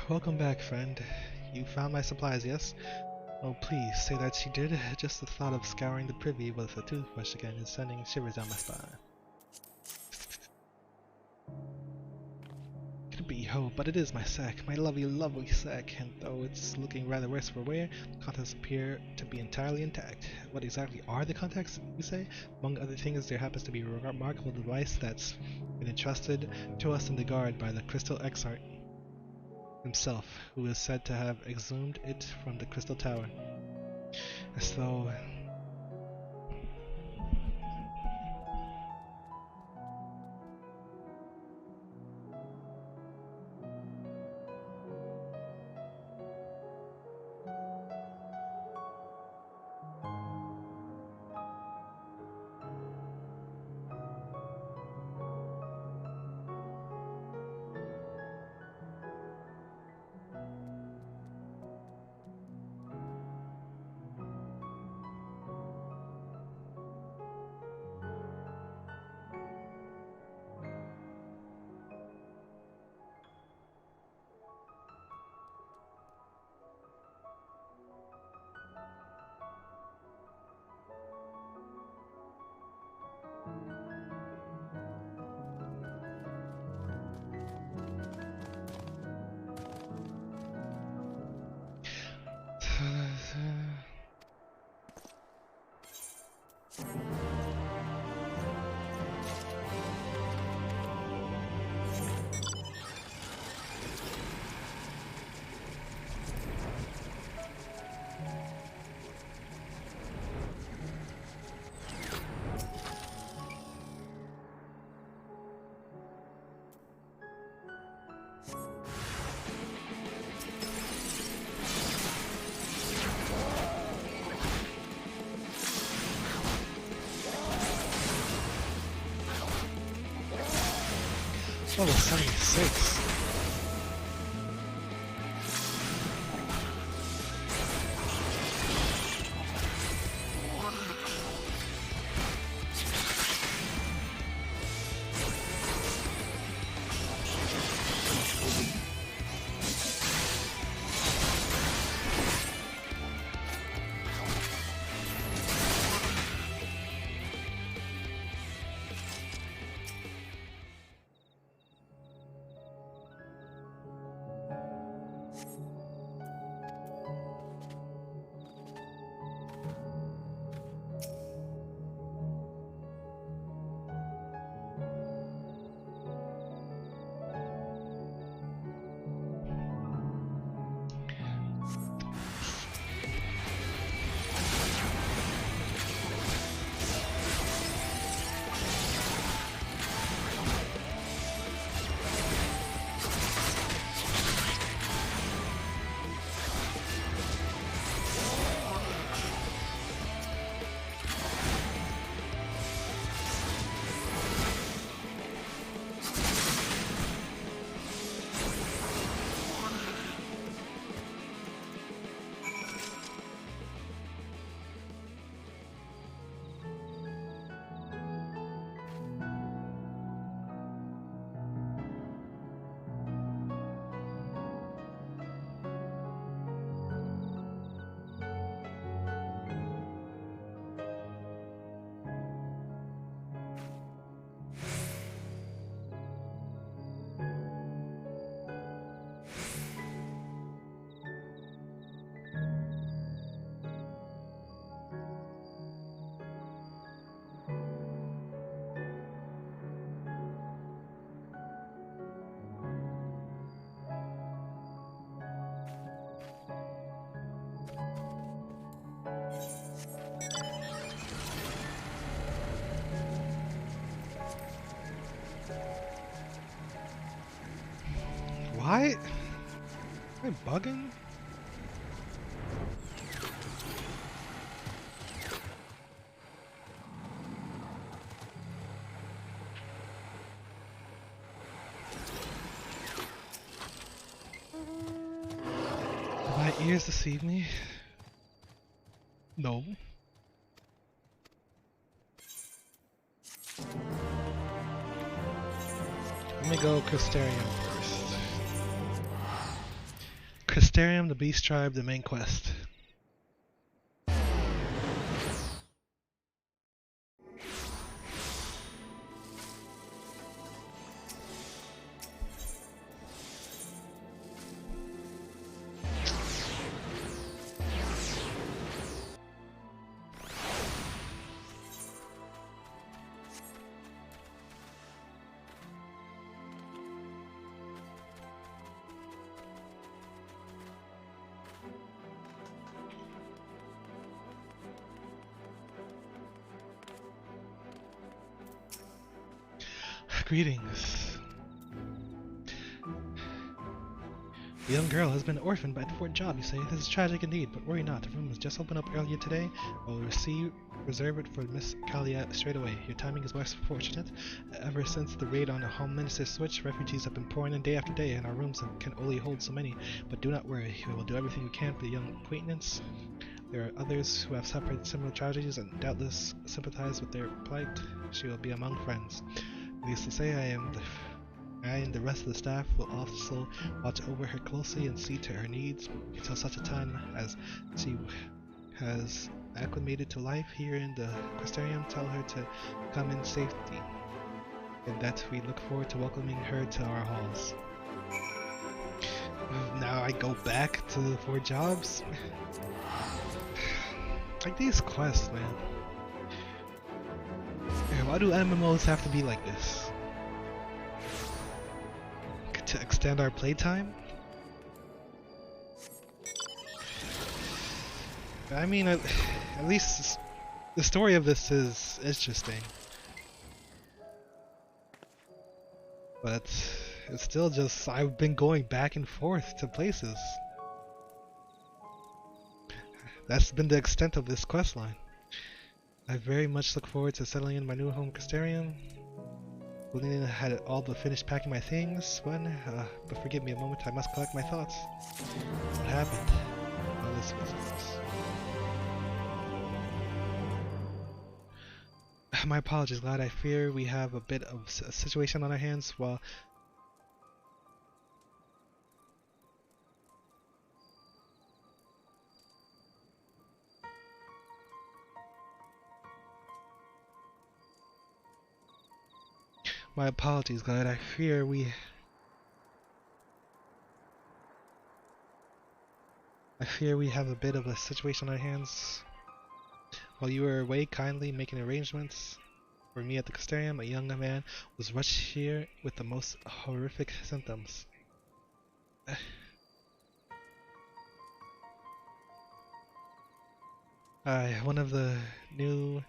Welcome back, friend. You found my supplies, yes? Oh, please, say that you did. Just the thought of scouring the privy with a toothbrush again is sending shivers down my spine. But it is my sack, my lovely sack, and though it's looking rather worse for wear, the contents appear to be entirely intact. What exactly are the contents, you say? Among other things, there happens to be a remarkable device that's been entrusted to us in the guard by the Crystal Exarch himself, who is said to have exhumed it from the Crystal Tower. As though... Level 76. Why? Am I bugging? Do my ears deceive me? No. Let me go Crystarium first. Crystarium, the Beast Tribe, the main quest. Greetings. The young girl has been orphaned by the Fort Job, you say? This is tragic indeed, but worry not. The room was just opened up earlier today. I will reserve it for Miss Kalia straight away. Your timing is most fortunate. Ever since the raid on the Home Minister's Switch, refugees have been pouring in day after day, and our rooms can only hold so many. But do not worry, we will do everything we can for the young acquaintance. There are others who have suffered similar tragedies and doubtless sympathize with their plight. She will be among friends. Needless to say, I and the rest of the staff will also watch over her closely and see to her needs until such a time as she has acclimated to life here in the Crystarium. Tell her to come in safety, and that we look forward to welcoming her to our halls. Now I go back to the 4 jobs. Like these quests, man. Why do MMOs have to be like this? To extend our playtime? I mean, at least the story of this is interesting. But it's still just, I've been going back and forth to places. That's been the extent of this quest line. I very much look forward to settling in my new home Crystarium. Lena had all but finished packing my things when, but forgive me a moment, I must collect my thoughts. What happened? Oh, this was this. My apologies, lad. I fear we have a bit of a situation on our hands while... My apologies, Glad. I fear we have a bit of a situation on our hands. While you were away kindly making arrangements for me at the Crystarium, a young man was rushed here with the most horrific symptoms. One of the new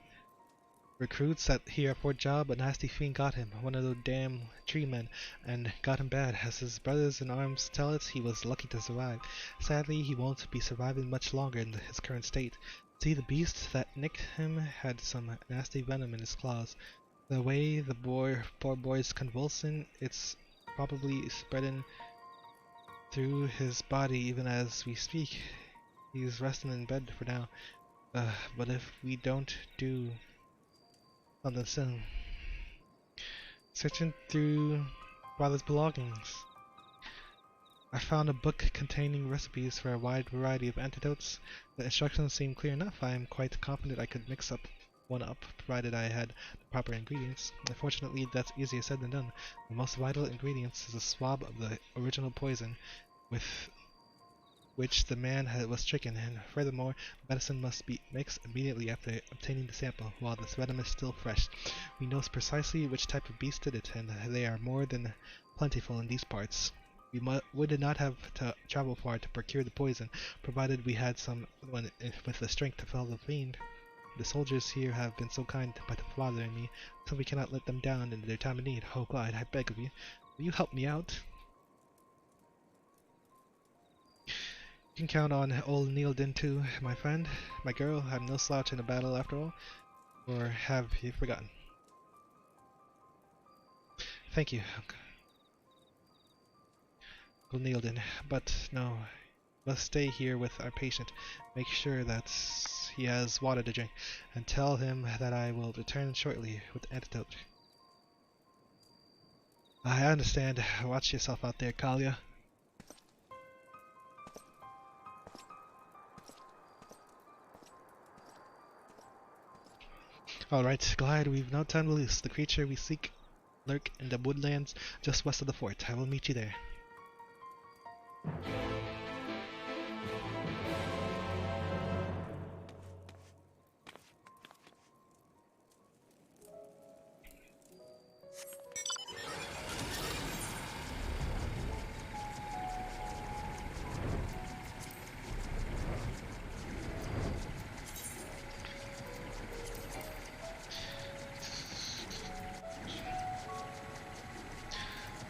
recruits here at Fort Job, a nasty fiend got him, one of those damn tree men, and got him bad. As his brothers in arms tell it, he was lucky to survive. Sadly, he won't be surviving much longer in his current state. See, the beast that nicked him had some nasty venom in his claws. The way the poor boy's convulsing, it's probably spreading through his body even as we speak. He's resting in bed for now. But if we don't do something soon. Searching through father's belongings, I found a book containing recipes for a wide variety of antidotes. The instructions seem clear enough. I am quite confident I could mix one up, provided I had the proper ingredients. Unfortunately, that's easier said than done. The most vital ingredients is a swab of the original poison, with which the man was stricken, and furthermore, medicine must be mixed immediately after obtaining the sample, while this venom is still fresh. We know precisely which type of beast did it, and they are more than plentiful in these parts. We would not have to travel far to procure the poison, provided we had someone with the strength to fell the fiend. The soldiers here have been so kind by the father and me, so we cannot let them down in their time of need. Oh God, I beg of you, will you help me out? You can count on old Neildin too, my friend, my girl. I'm no slouch in a battle after all. Or have you forgotten? Thank you, old Neildin. But no, must stay here with our patient. Make sure that he has water to drink, and tell him that I will return shortly with the antidote. I understand. Watch yourself out there, Kalia. Alright, Glide, we've no time to lose. The creature we seek lurk in the woodlands just west of the fort. I will meet you there.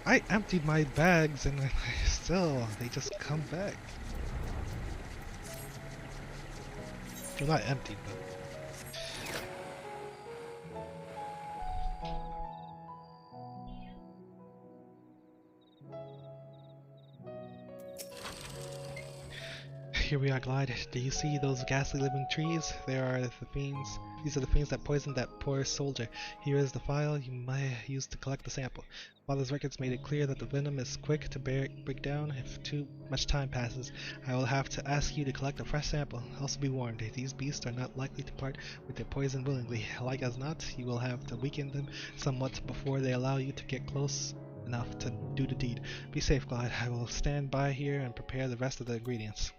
I emptied my bags and still, they just come back. Well, not emptied, but... Here we are, Glide. Do you see those ghastly living trees? They are the fiends. These are the fiends that poisoned that poor soldier. Here is the file you might use to collect the sample. Father's records made it clear that the venom is quick to break down if too much time passes. I will have to ask you to collect a fresh sample. Also be warned, these beasts are not likely to part with their poison willingly. Like as not, you will have to weaken them somewhat before they allow you to get close enough to do the deed. Be safe, Glide. I will stand by here and prepare the rest of the ingredients.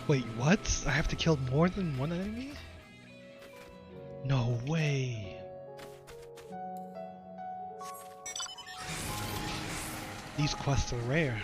Wait, what? I have to kill more than one enemy? No way! These quests are rare.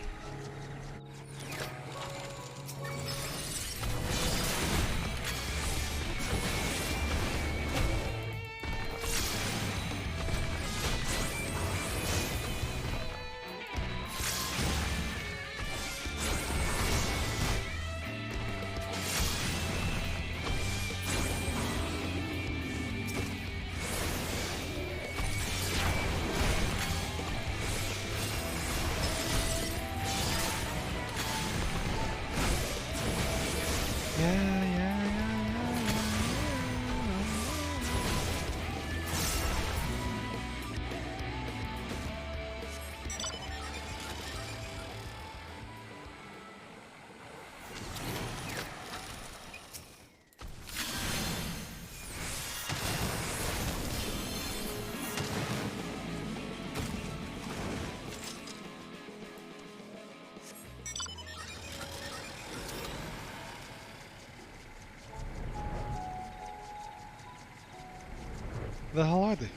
The hell are they?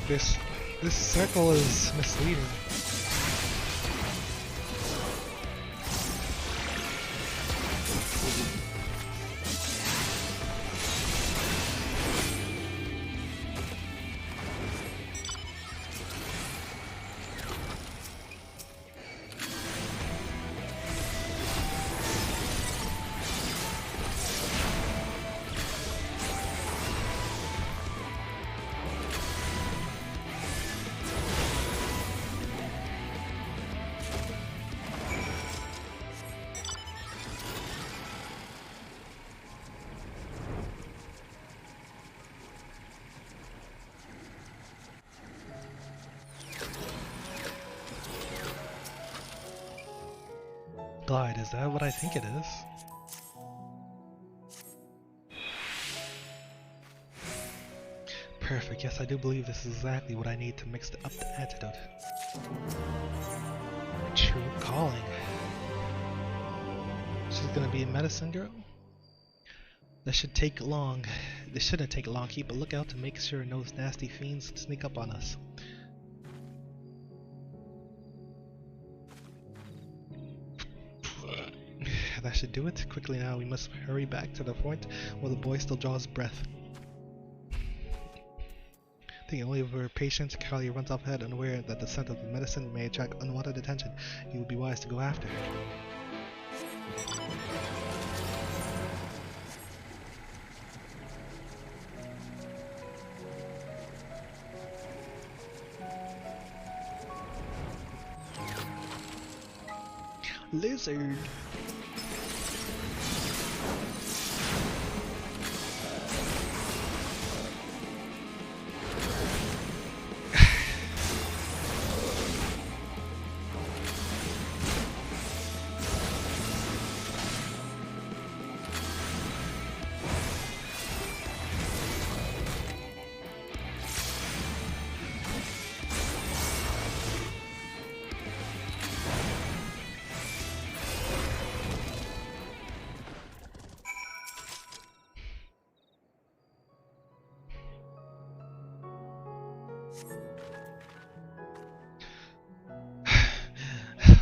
This circle is misleading. Glide, is that what I think it is? Perfect. Yes, I do believe this is exactly what I need to mix up the antidote. True calling. She's gonna be a medicine girl? This should take long. This shouldn't take long. Keep a lookout to make sure no nasty fiends sneak up on us. That should do it. Quickly now, we must hurry back to the point while the boy still draws breath. Thinking only of her patience, Callie runs off ahead, unaware that the scent of the medicine may attract unwanted attention. He would be wise to go after her. Lizard!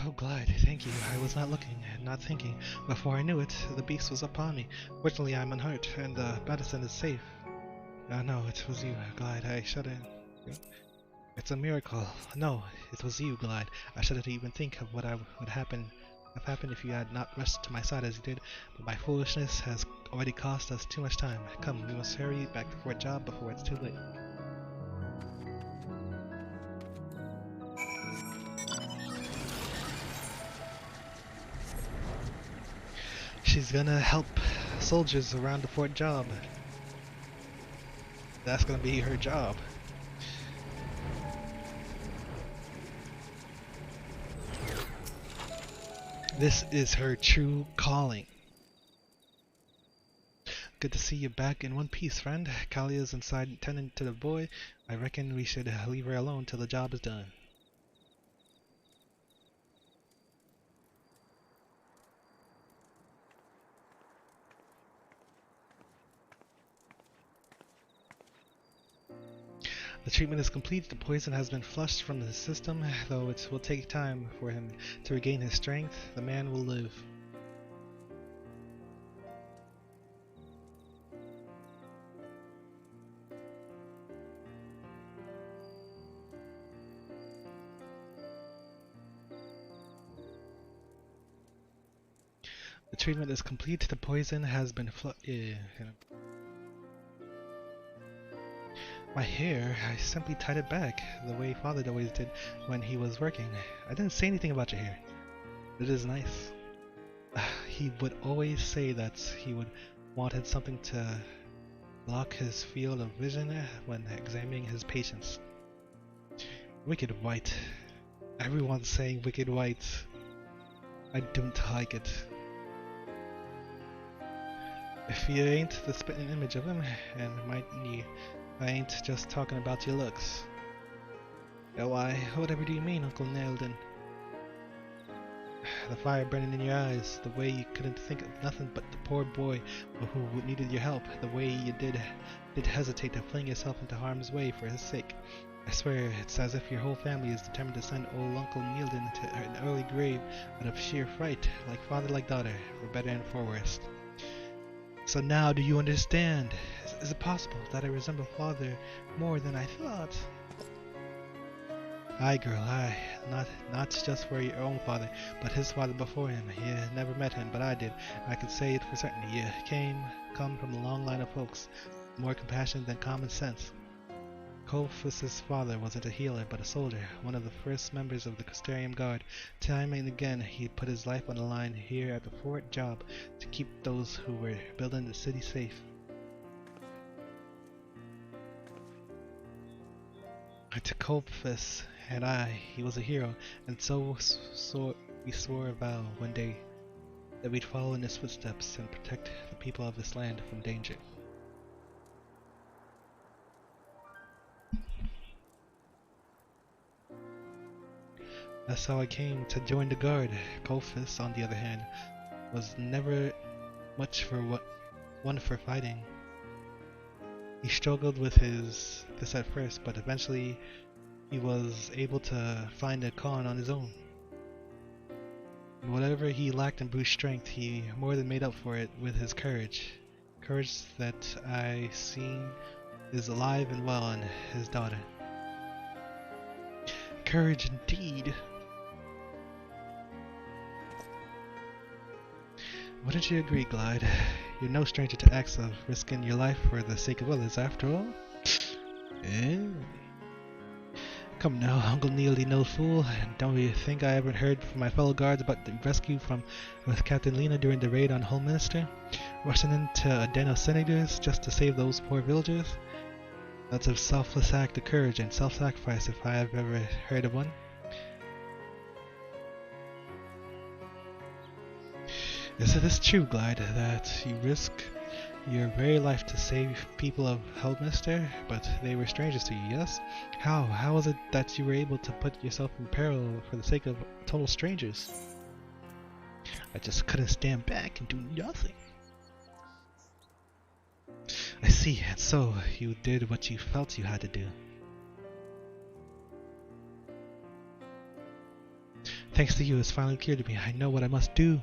Oh, Glide, thank you. I was not looking, not thinking. Before I knew it, the beast was upon me. Fortunately, I'm unhurt, and the medicine is safe. No, it was you, Glide. I shouldn't. It's a miracle. No, it was you, Glide. I shouldn't even think of what would have happened if you had not rushed to my side as you did. But my foolishness has already cost us too much time. Come, we must hurry back to Fort Job before it's too late. She's gonna help soldiers around the Fort Job. That's gonna be her job. This is her true calling. Good to see you back in one piece, friend. Kalia's inside tending to the boy. I reckon we should leave her alone till the job is done. The treatment is complete. The poison has been flushed from the system, though it will take time for him to regain his strength. The man will live. The treatment is complete. The poison has been My hair, I simply tied it back, the way Father always did when he was working. I didn't say anything about your hair. It is nice. He would always say that he wanted something to block his field of vision when examining his patients. Wicked white. Everyone's saying wicked white. I don't like it. If you ain't the spitting image of him, and I ain't just talking about your looks. Why, whatever do you mean, Uncle Nelden? The fire burning in your eyes, the way you couldn't think of nothing but the poor boy who needed your help, the way you did hesitate to fling yourself into harm's way for his sake. I swear, it's as if your whole family is determined to send old Uncle Nelden to an early grave out of sheer fright, like father like daughter, for better and for worse. So now do you understand? Is it possible that I resemble Father more than I thought? Aye, girl, aye. Not just for your own father, but his father before him. You never met him, but I did. I can say it for certain. You come from a long line of folks, more compassion than common sense. Colfus's father wasn't a healer, but a soldier, one of the first members of the Custarium Guard. Time and again, he put his life on the line here at the Fort Job to keep those who were building the city safe. To Colfus and I, he was a hero, and so we swore a vow one day that we'd follow in his footsteps and protect the people of this land from danger. That's how I came to join the guard. Colfus, on the other hand, was never much for one for fighting. He struggled with this at first, but eventually he was able to find a con on his own. And whatever he lacked in brute strength, he more than made up for it with his courage. Courage that I seen is alive and well in his daughter. Courage indeed. Wouldn't you agree, Glide? You're no stranger to acts of risking your life for the sake of others, after all. Eh? Come now, Uncle Neely, no fool. Don't you think I haven't heard from my fellow guards about the rescue with Captain Lena during the raid on Holminster? Rushing into a den of senators just to save those poor villagers? That's a selfless act of courage and self-sacrifice if I have ever heard of one. Is it true, Glide, that you risk your very life to save people of Holminster, but they were strangers to you, yes? How was it that you were able to put yourself in peril for the sake of total strangers? I just couldn't stand back and do nothing. I see, and so you did what you felt you had to do. Thanks to you, it's finally clear to me. I know what I must do.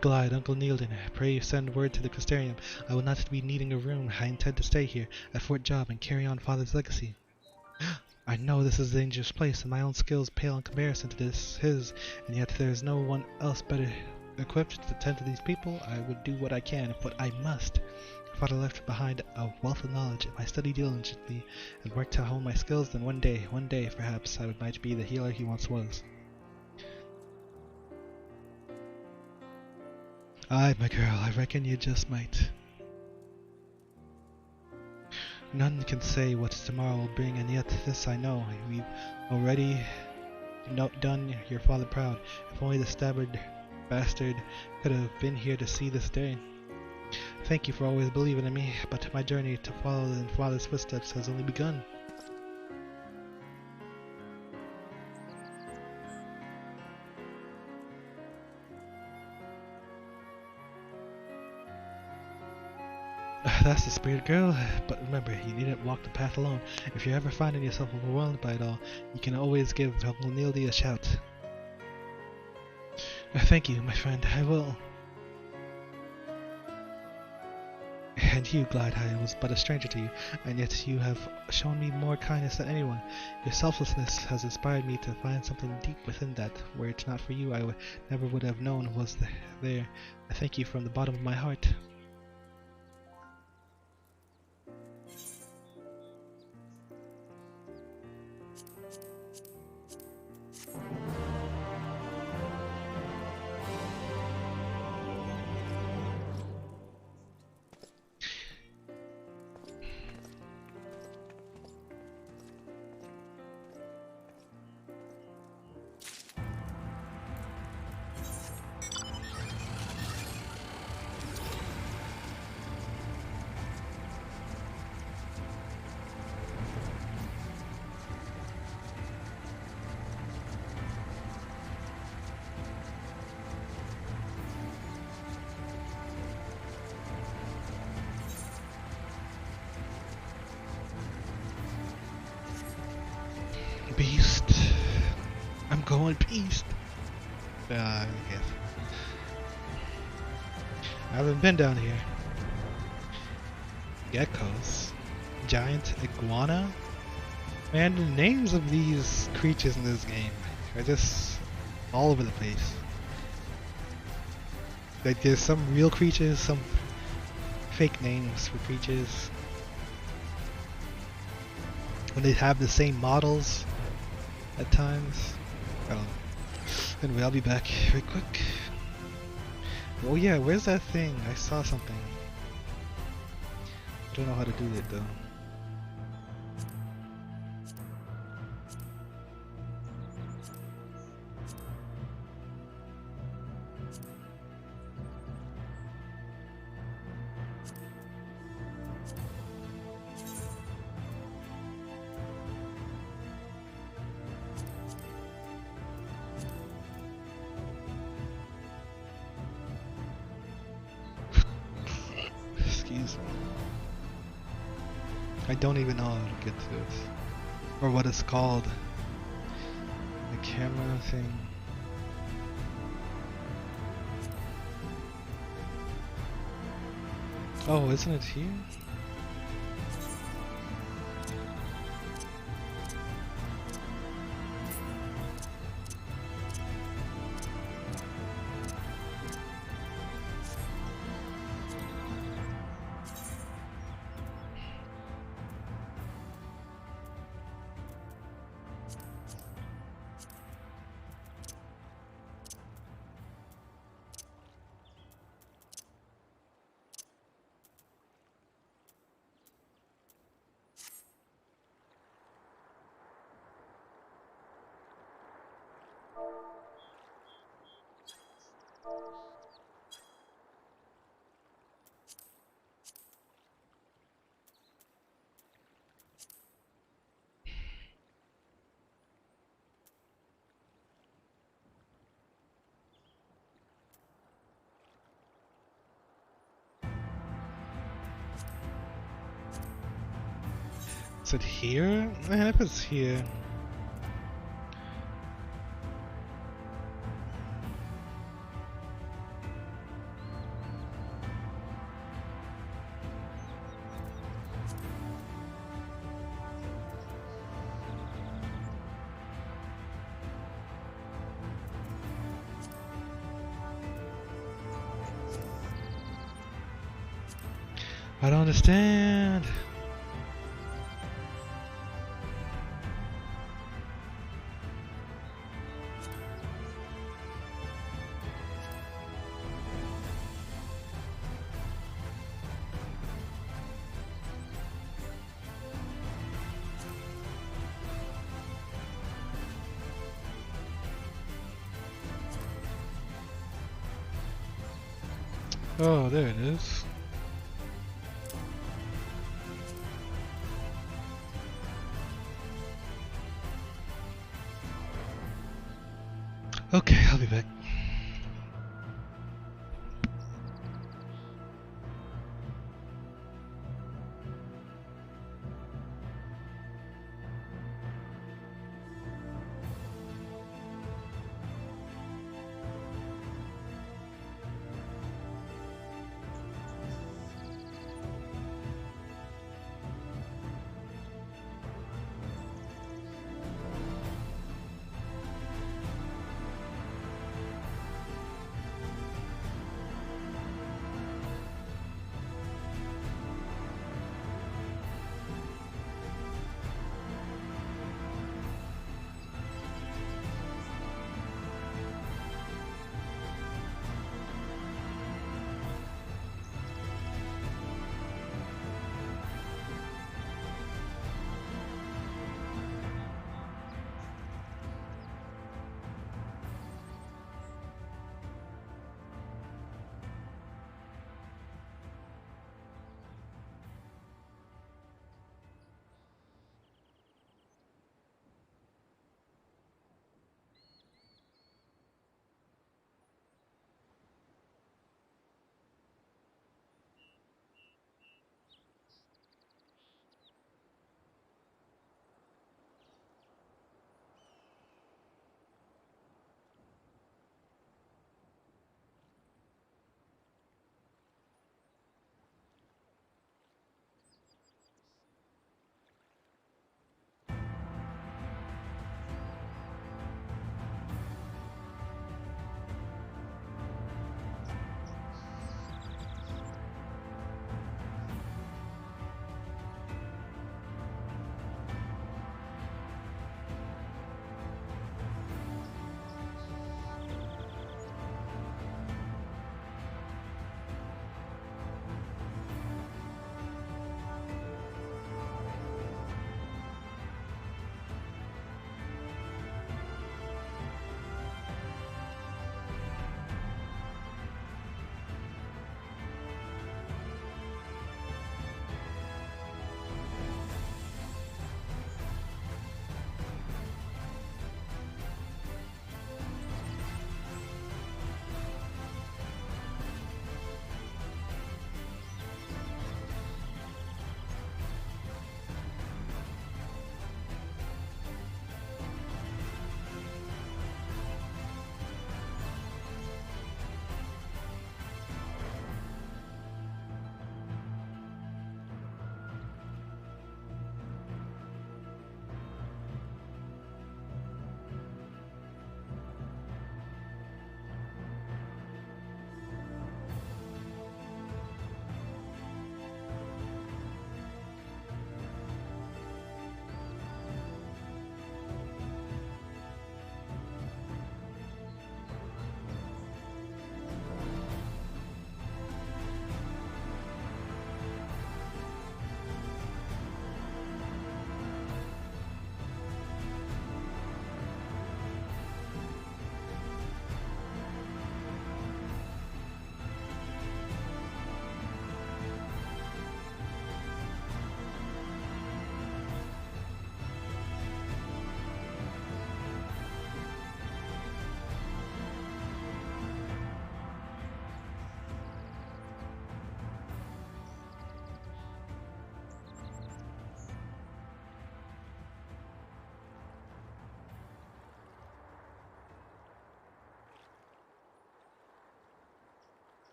Glide, Uncle Neilden, pray send word to the Custarium. I will not be needing a room. I intend to stay here at Fort Job and carry on Father's legacy. I know this is a dangerous place, and my own skills pale in comparison to his, and yet there is no one else better equipped to tend to these people. I would do what I can, but I must. Father left behind a wealth of knowledge. If I study diligently and work to hone my skills, then one day, perhaps, I might be the healer he once was. Aye, my girl, I reckon you just might. None can say what tomorrow will bring, and yet this I know. We've already done your father proud. If only the stubborn bastard could have been here to see this day. Thank you for always believing in me, but my journey to follow in Father's footsteps has only begun. That's the spirit, girl, but remember, you needn't walk the path alone. If you're ever finding yourself overwhelmed by it all, you can always give Uncle Neildy a shout. Thank you, my friend, I will. And you, Glide, I was but a stranger to you, and yet you have shown me more kindness than anyone. Your selflessness has inspired me to find something deep within that. Were it not for you, I never would have known was there. I thank you from the bottom of my heart. Beast. I'm going beast. I guess. I haven't been down here. Geckos. Giant iguana. Man, the names of these creatures in this game are just all over the place. Like there's some real creatures, some fake names for creatures. When they have the same models at times. I don't know. Anyway, I'll be back very quick. Oh yeah, where's that thing? I saw something. I don't know how to do it though. I don't even know how to get to this. Or what it's called. The camera thing. Oh, isn't it here? Is it here? I hope it's here. I don't understand. Oh, there it is. Okay, I'll be back.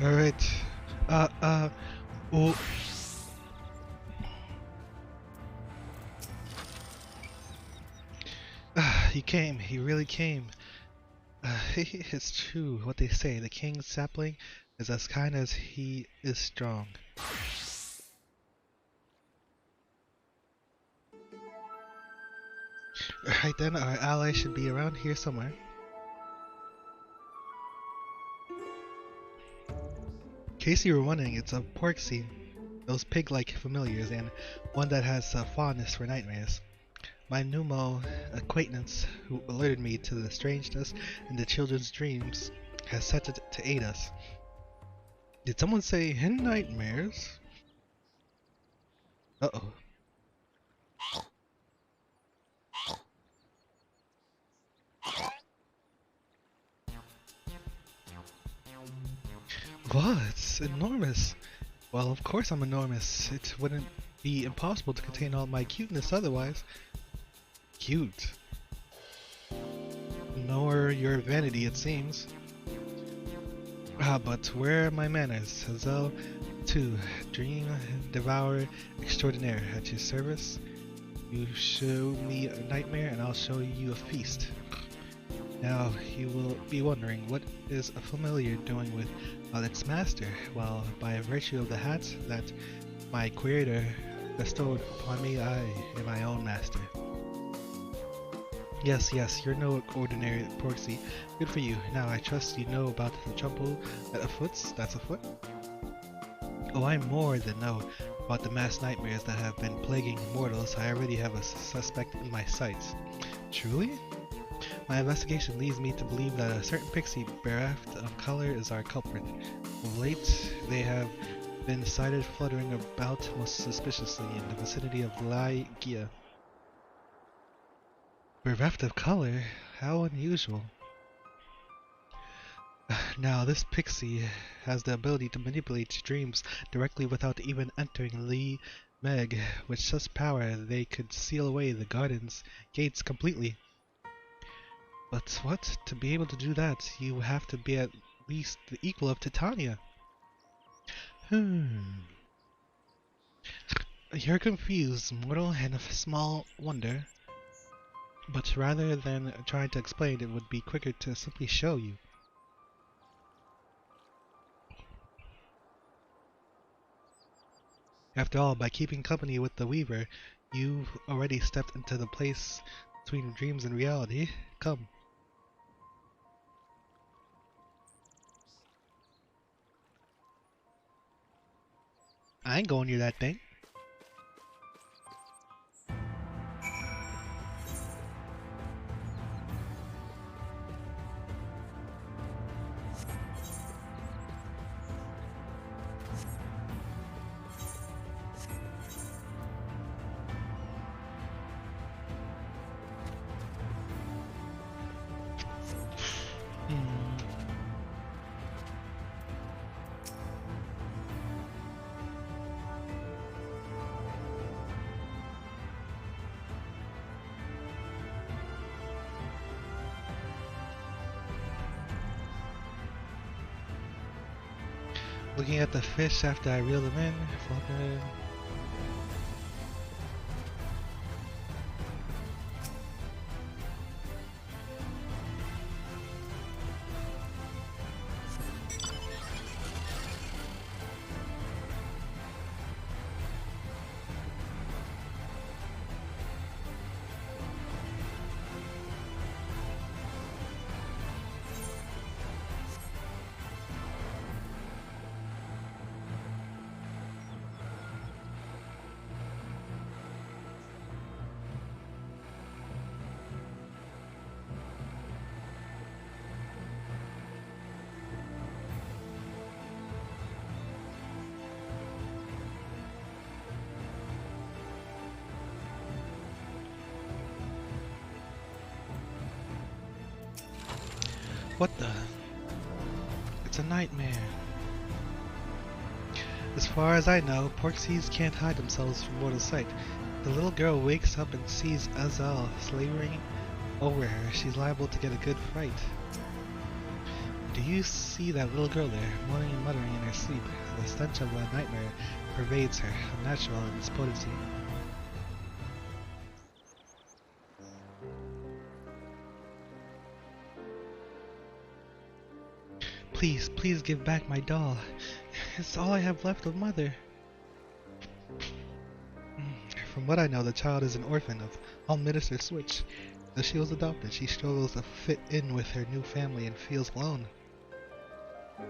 Alright. Oh. He came. He really came. It's true what they say. The king's sapling is as kind as he is strong. Right then, our ally should be around here somewhere. In case you were wondering, it's a porksy, those pig-like familiars, and one that has a fondness for nightmares. My Numo acquaintance, who alerted me to the strangeness in the children's dreams, has set it to aid us. Did someone say in nightmares? Uh-oh. Wow, it's enormous. Well, of course I'm enormous. It wouldn't be impossible to contain all my cuteness otherwise. Cute. Nor your vanity, it seems. But where are my manners? Hazel, too, dream devourer extraordinaire, at your service. You show me a nightmare and I'll show you a feast. Now, you will be wondering, what is a familiar doing with its master? Well, by virtue of the hat that my creator bestowed upon me, I am my own master. Yes, you're no ordinary porksy. Good for you. Now, I trust you know about the trouble that's afoot? Oh, I more than know about the mass nightmares that have been plaguing mortals. I already have a suspect in my sights. Truly? My investigation leads me to believe that a certain pixie bereft of color is our culprit. Of late, they have been sighted fluttering about most suspiciously in the vicinity of Lygia. Bereft of color? How unusual. Now, this pixie has the ability to manipulate dreams directly without even entering Lee Meg. With such power, they could seal away the garden's gates completely. But what? To be able to do that, you have to be at least the equal of Titania. You're confused, mortal, and of small wonder. But rather than trying to explain, it would be quicker to simply show you. After all, by keeping company with the Weaver, you've already stepped into the place between dreams and reality. Come. I ain't going near that thing. Looking at the fish after I reel them in, flopping. What the? It's a nightmare. As far as I know, porksies can't hide themselves from mortal sight. The little girl wakes up and sees Azal slavering over her. She's liable to get a good fright. Do you see that little girl there, moaning and muttering in her sleep? The stench of a nightmare pervades her, unnatural in its potency. Please, please give back my doll. It's all I have left of Mother. From what I know, the child is an orphan of all Minister Switch. Though she was adopted, she struggles to fit in with her new family and feels alone.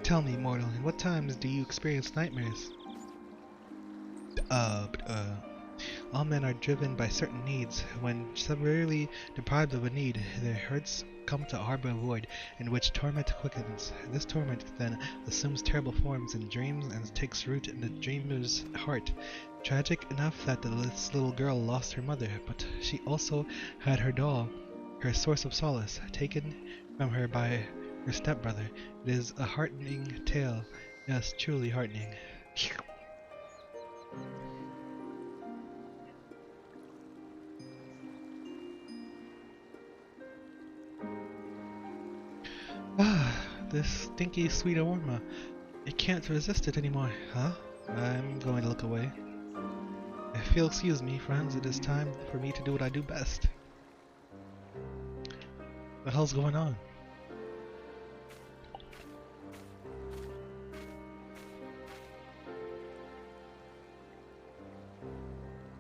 Tell me, mortal, in what times do you experience nightmares? All men are driven by certain needs. When severely deprived of a need, their hearts come to harbor a void in which torment quickens. This torment then assumes terrible forms in dreams and takes root in the dreamer's heart. Tragic enough that this little girl lost her mother, but she also had her doll, her source of solace, taken from her by her stepbrother. It is a heartening tale. Yes, truly heartening. This stinky sweet aroma. I can't resist it anymore, huh? I'm going to look away. If you'll excuse me, friends, it is time for me to do what I do best. What the hell's going on?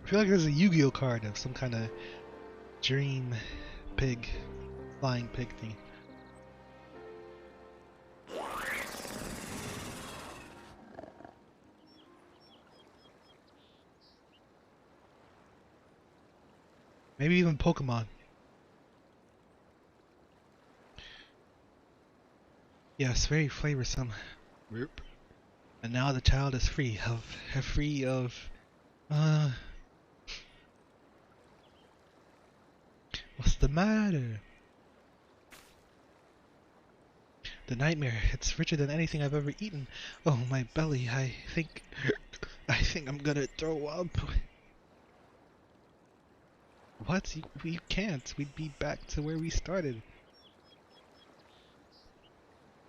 I feel like there's a Yu-Gi-Oh card of some kind of dream pig, flying pig thing. Maybe even Pokemon. Yes, very flavorsome. And now the child is free of what's the matter? The nightmare, it's richer than anything I've ever eaten. Oh, my belly, I think I'm gonna throw up. What? We can't. We'd be back to where we started.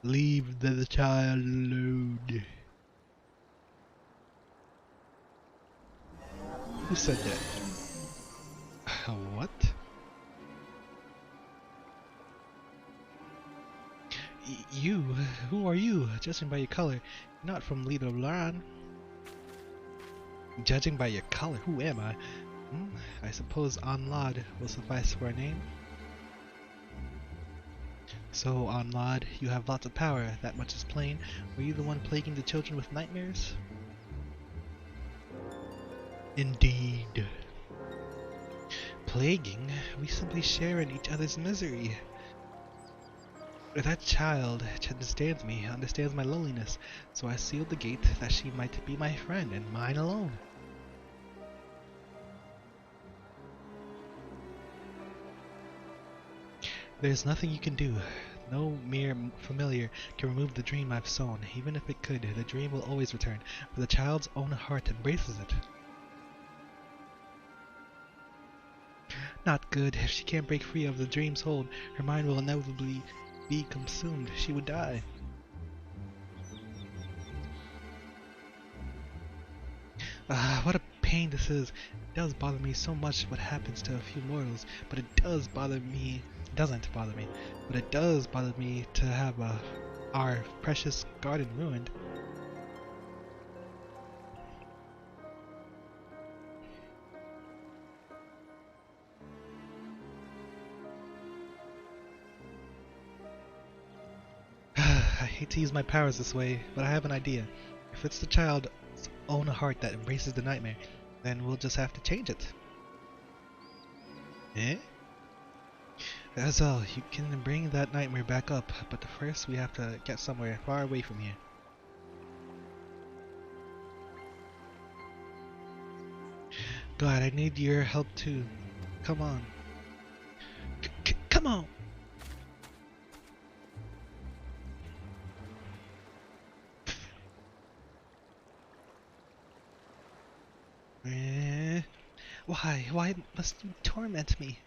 Leave the child alone. Who said that? What? You? Who are you? Judging by your color, you're not from Lido Lan. Judging by your color, who am I? I suppose Anlad will suffice for a name. So, Anlad, you have lots of power, that much is plain. Were you the one plaguing the children with nightmares? Indeed. Plaguing? We simply share in each other's misery. That child understands me, understands my loneliness, so I sealed the gate that she might be my friend and mine alone. There's nothing you can do. No mere familiar can remove the dream I've sown. Even if it could, the dream will always return, for the child's own heart embraces it. Not good. If she can't break free of the dream's hold, her mind will inevitably be consumed. She would die. What a pain this is. It does bother me so much what happens to a few mortals, but it doesn't bother me to have our precious garden ruined. I hate to use my powers this way, but I have an idea. If it's the child's own heart that embraces the nightmare, then we'll just have to change it. Eh? That's all. You can bring that nightmare back up, but first we have to get somewhere far away from here. God, I need your help too. Come on. Come on! Why? Why must you torment me?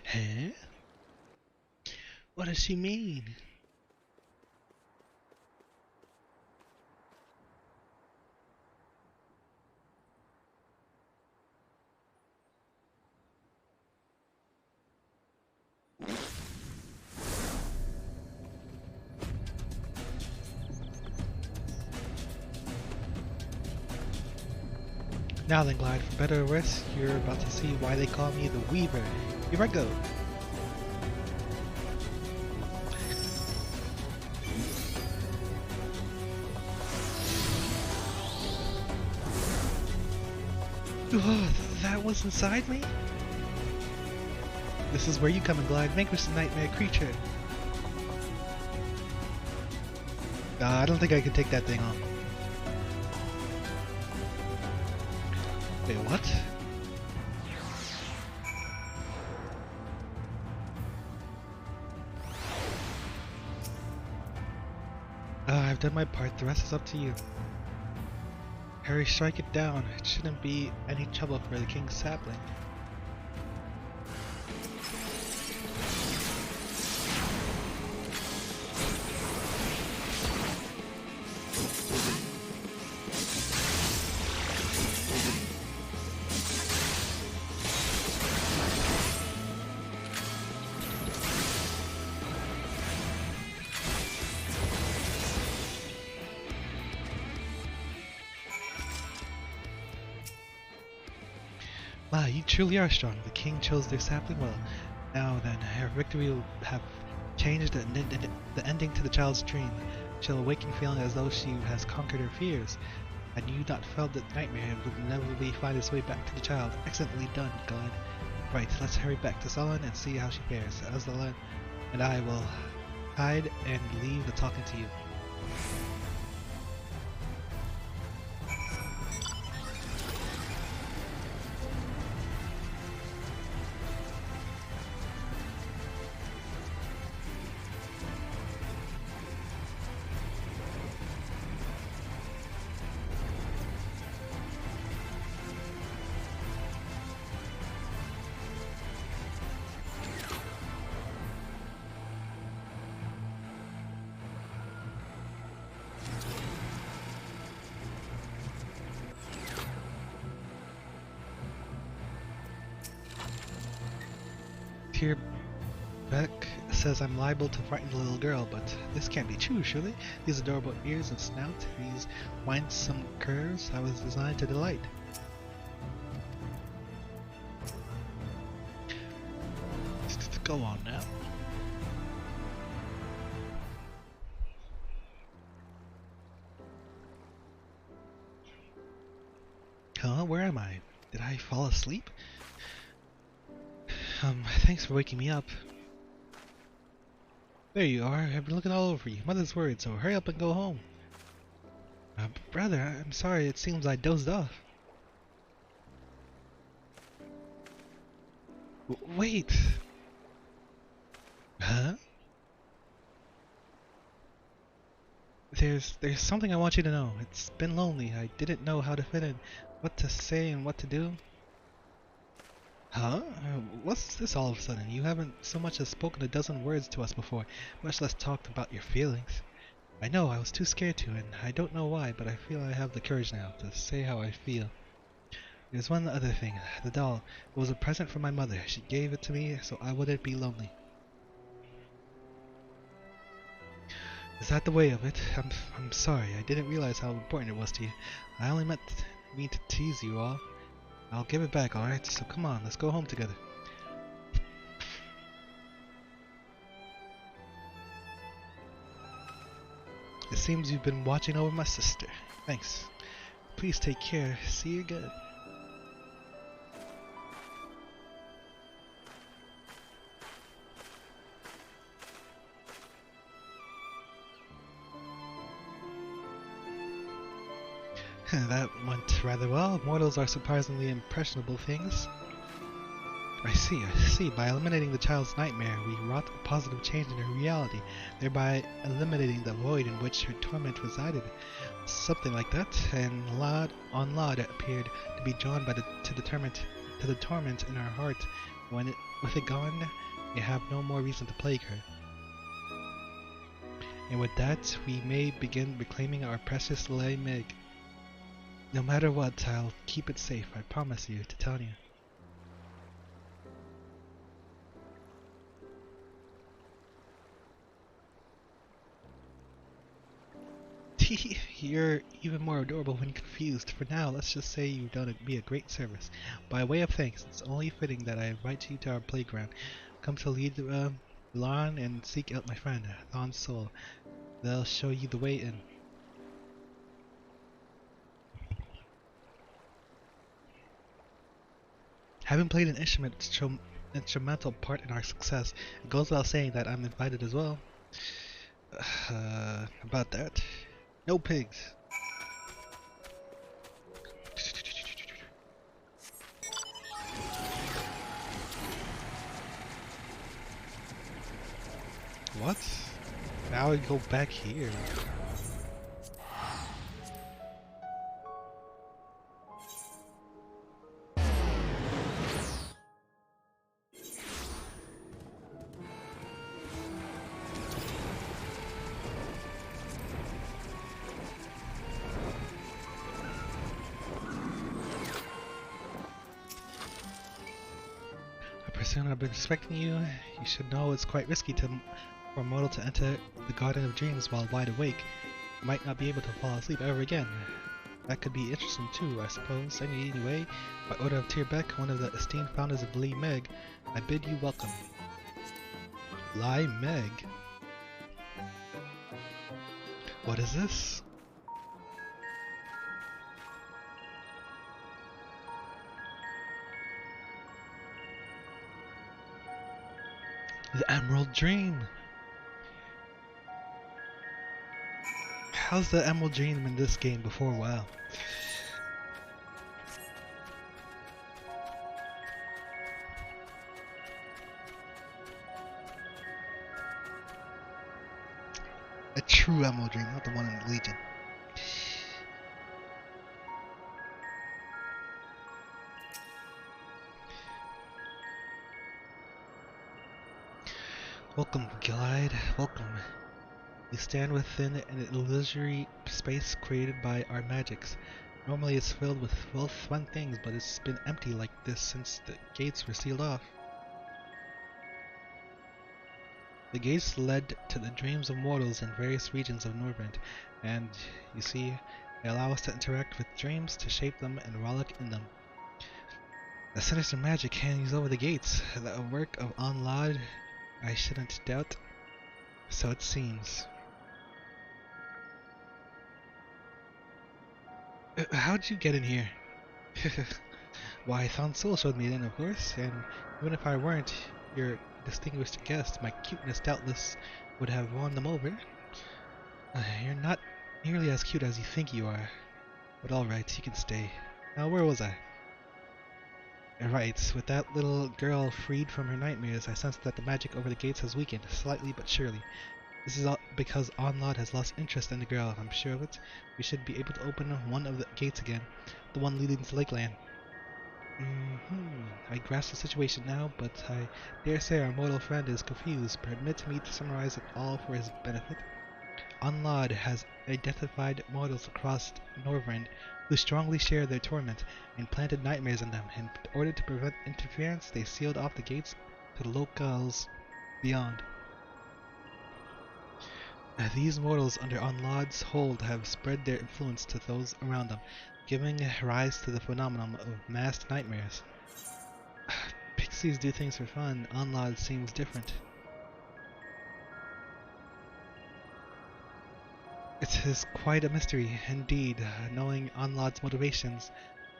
Huh? What does she mean? Now then, Glide, for better or worse, you're about to see why they call me the Weaver. Here I go. Oh, that was inside me? This is where you come and Glide. Vanquish the nightmare creature. I don't think I can take that thing on. Wait, what? I've done my part, the rest is up to you. Hurry, strike it down. It shouldn't be any trouble for the king's sapling. Wow, you truly are strong. The king chose their sapling well. Now then, her victory will have changed the ending to the child's dream. She'll awaken feeling as though she has conquered her fears. Had you not felt that nightmare would inevitably find its way back to the child. Excellently done, God. Right, let's hurry back to Sullen and see how she fares. Aslan and I will hide and leave the talking to you. Here, Beck says I'm liable to frighten the little girl, but this can't be true, surely? These adorable ears and snout, these winsome curves, I was designed to delight. Go on now. Huh? Where am I? Did I fall asleep? Thanks for waking me up. There you are. I've been looking all over you. Mother's worried, so hurry up and go home. Brother, I'm sorry. It seems I dozed off. Wait. Huh? There's something I want you to know. It's been lonely. I didn't know how to fit in, what to say and what to do. Huh? What's this all of a sudden? You haven't so much as spoken a dozen words to us before, much less talked about your feelings. I know, I was too scared to, and I don't know why, but I feel I have the courage now to say how I feel. There's one other thing, the doll. It was a present from my mother. She gave it to me so I wouldn't be lonely. Is that the way of it? I'm sorry, I didn't realize how important it was to you. I only meant to tease you all. I'll give it back, alright? So come on, let's go home together. It seems you've been watching over my sister. Thanks. Please take care. See you again. That went rather well. Mortals are surprisingly impressionable things. I see. By eliminating the child's nightmare, we wrought a positive change in her reality, thereby eliminating the void in which her torment resided. Something like that, and Laud appeared to be drawn by to the torment in her heart. With it gone, we have no more reason to plague her. and with that, we may begin reclaiming our precious lay Meg. No matter what, I'll keep it safe, I promise you, Titania. You're even more adorable when confused. For now, let's just say you've done me a great service. By way of thanks, it's only fitting that I invite you to our playground. Come to lead Lawn and seek out my friend, Thon's soul. They'll show you the way in. Having played an instrumental part in our success, it goes without saying that I'm invited as well. About that. No pigs. What? Now we go back here. I've been expecting you. You should know it's quite risky for a mortal to enter the Garden of Dreams while wide awake. You might not be able to fall asleep ever again. That could be interesting too, I suppose. Anyway, by order of Tyrbeck, one of the esteemed founders of Lee Meg, I bid you welcome. Lie Meg? What is this? The Emerald Dream! How's the Emerald Dream in this game before WoW? A true Emerald Dream, not the one in Legion. Welcome, Glide. Welcome. You stand within an illusory space created by our magics. Normally it's filled with fun things, but it's been empty like this since the gates were sealed off. The gates led to the dreams of mortals in various regions of Norvrend, and, you see, they allow us to interact with dreams, to shape them, and rollick in them. The sinister magic hangs over the gates, the work of Onlad, I shouldn't doubt. So it seems. How'd you get in here? Why, Thon Soul showed me in, of course, and even if I weren't your distinguished guest, my cuteness doubtless would have won them over. You're not nearly as cute as you think you are, but alright, you can stay. Now, where was I? Right, with that little girl freed from her nightmares, I sense that the magic over the gates has weakened, slightly but surely. This is all because Onlad has lost interest in the girl, I'm sure of it. We should be able to open one of the gates again, the one leading to Lakeland. I grasp the situation now, but I dare say our mortal friend is confused. Permit me to summarize it all for his benefit. Onlad has identified mortals across Norvrend who strongly share their torment and planted nightmares in them. In order to prevent interference, they sealed off the gates to the locales beyond. These mortals under Onlad's hold have spread their influence to those around them, giving rise to the phenomenon of massed nightmares. Pixies do things for fun. Onlad seems different. It is quite a mystery, indeed. Knowing Onlad's motivations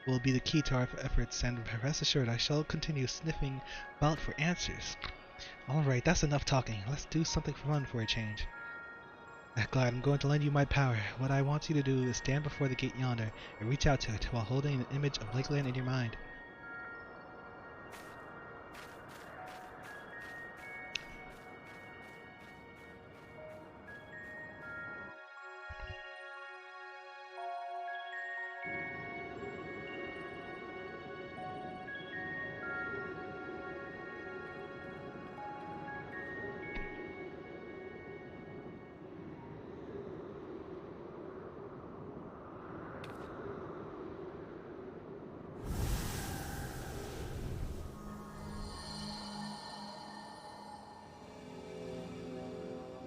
will be the key to our efforts, and rest assured I shall continue sniffing about for answers. Alright, that's enough talking. Let's do something fun for a change. Glad, I'm going to lend you my power. What I want you to do is stand before the gate yonder and reach out to it while holding an image of Lakeland in your mind.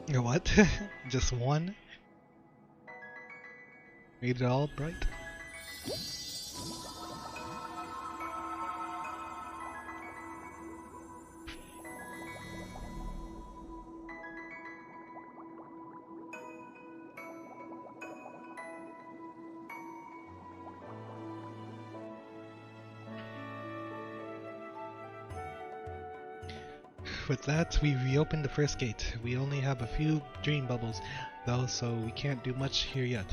What? Just one? Made it all bright? With that, we reopened the first gate. We only have a few dream bubbles, though, so we can't do much here yet.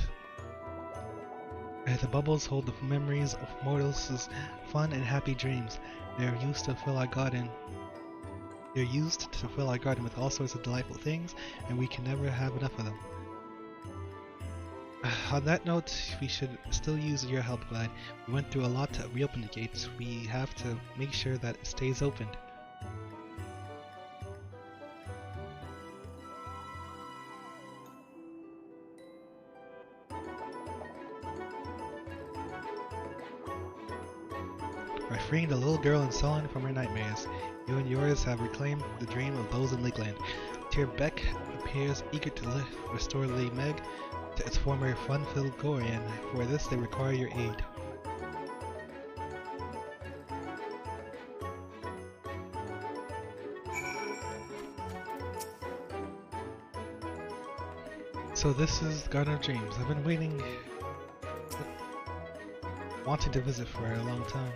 The bubbles hold the memories of mortals' fun and happy dreams. They're used to fill our garden. They're used to fill our garden with all sorts of delightful things, and we can never have enough of them. On that note, we should still use your help, Glide. We went through a lot to reopen the gates. We have to make sure that it stays open. By freeing the little girl and Solon from her nightmares, you and yours have reclaimed the dream of those in Lakeland. Tyr Beck appears eager to restore Lee Meg to its former fun-filled glory, and for this they require your aid. So this is Garden of Dreams. I've been wanting to visit for a long time.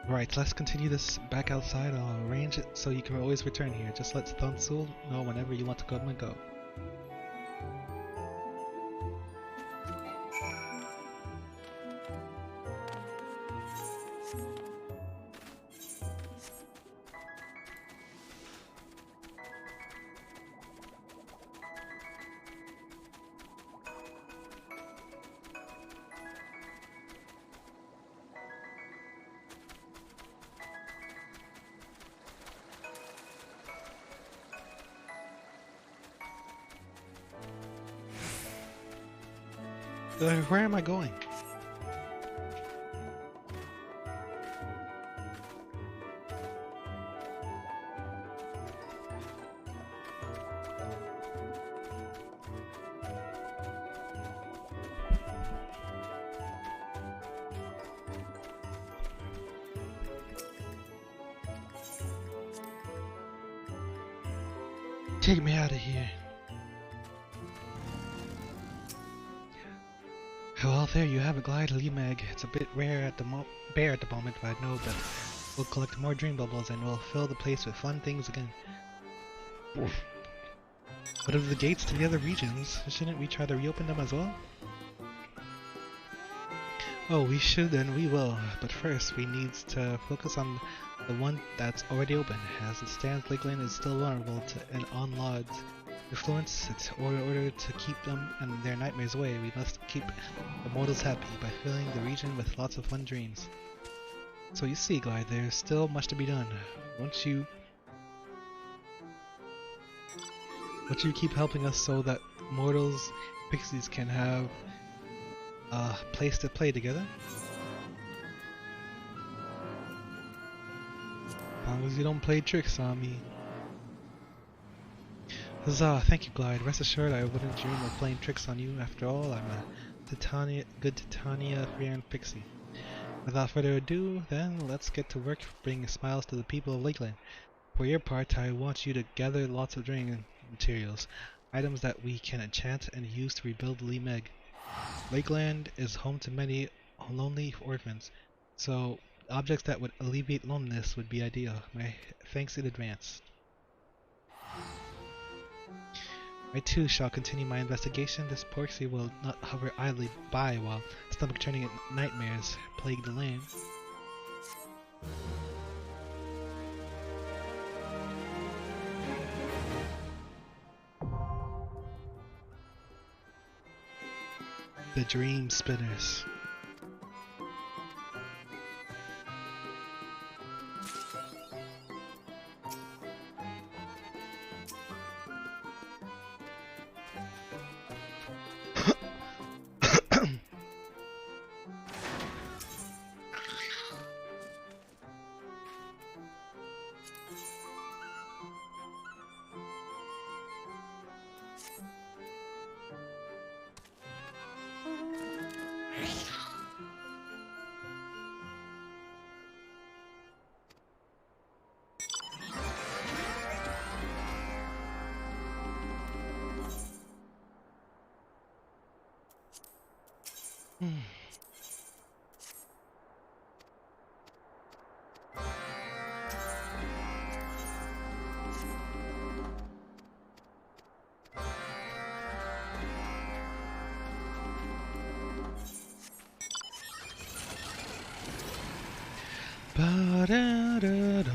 Right, let's continue this back outside. I'll arrange it so you can always return here. Just let Thunsul know whenever you want to come and go. Where am I going? Take me out of here. Well, there you have it, Glide Lee Meg. It's a bit bare at the moment, but I know that we'll collect more dream bubbles and we'll fill the place with fun things again. But of the gates to the other regions, shouldn't we try to reopen them as well? Oh, we should and we will, but first we need to focus on the one that's already open. As it stands, Lakeland is still vulnerable to an onslaught influence. It's order to keep them and their nightmares away. We must keep the mortals happy by filling the region with lots of fun dreams. So you see, Glide, there's still much to be done. Won't you keep helping us so that mortals, pixies can have a place to play together? As long as you don't play tricks on me. Huzzah, thank you, Glide. Rest assured I wouldn't dream of playing tricks on you. After all, I'm a good Titania Freon Pixie. Without further ado, then, let's get to work bringing smiles to the people of Lakeland. For your part, I want you to gather lots of drawing materials, items that we can enchant and use to rebuild Lee Meg. Lakeland is home to many lonely orphans, so objects that would alleviate loneliness would be ideal. My thanks in advance. I too shall continue my investigation. This Porksy will not hover idly by while stomach-churning nightmares plague the land. The Dream Spinners. Da da da da.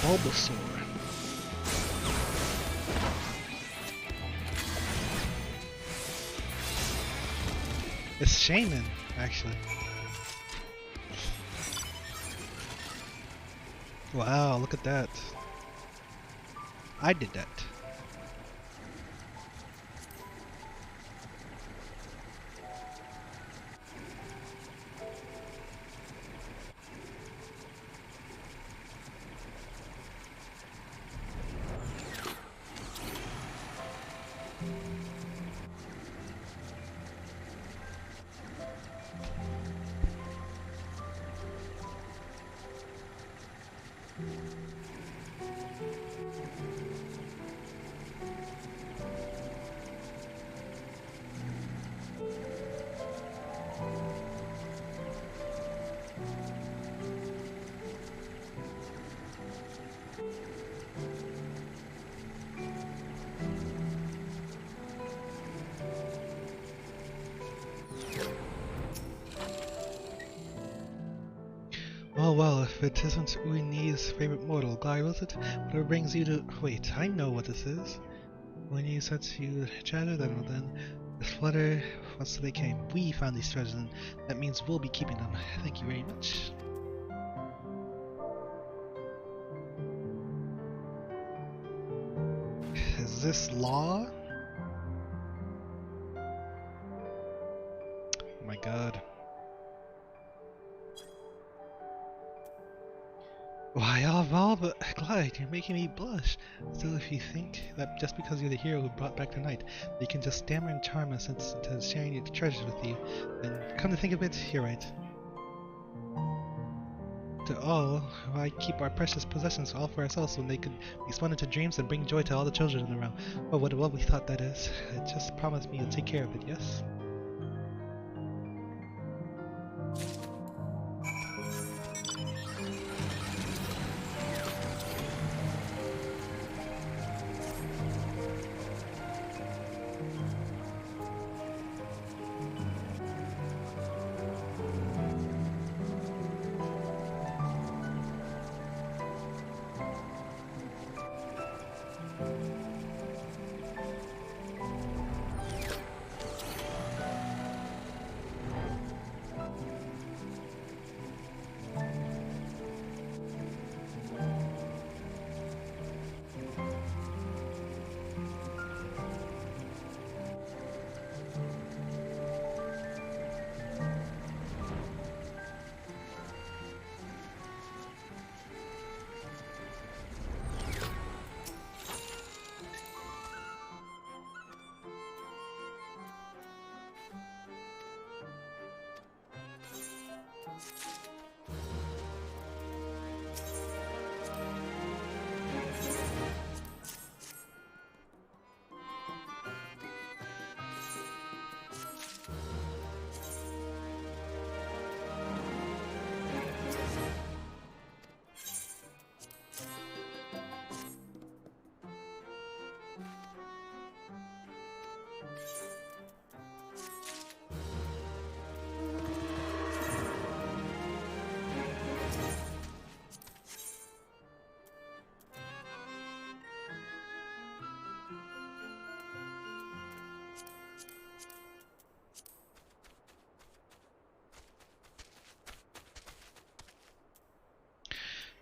Bulbasaur. It's Shaman, actually. Wow, look at that. I did that. Well, if it isn't Uini's favorite mortal, Guy, was it? Whatever brings you to— wait, I know what this is. Uini sent you chatter, then the flutter, once they came. We found these treasures, and that means we'll be keeping them. Thank you very much. Is this law? Oh my god. Why, all but Glide, you're making me blush. Still, if you think that just because you're the hero who brought back the night, you can just stammer and charm us into sharing your treasures with you, then come to think of it, you're right. To all, why keep our precious possessions all for ourselves when they could be spun into dreams and bring joy to all the children in the realm? Well, what we thought that is. Just promise me you'll take care of it, yes?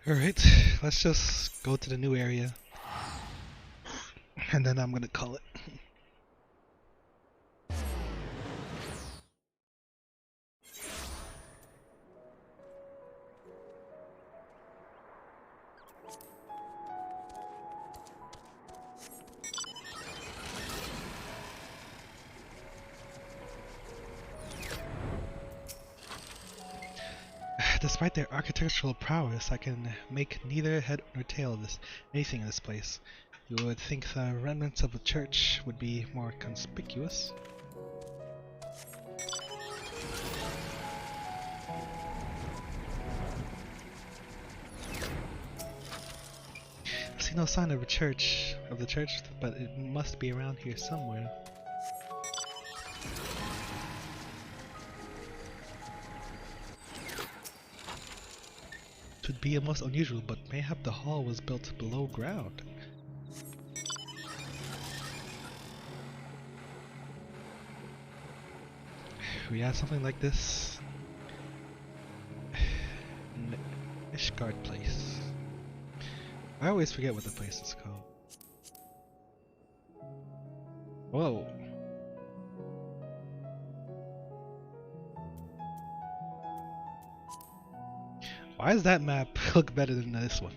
Alright, let's just go to the new area. And then I'm gonna call it. Despite their architectural prowess, I can make neither head nor tail of anything in this place. You would think the remnants of a church would be more conspicuous. I see no sign of the church, but it must be around here somewhere. Would be most unusual, but mayhap the hall was built below ground. We had something like this. Ishgard Place. I always forget what the place is called. Whoa. Why does that map look better than this one?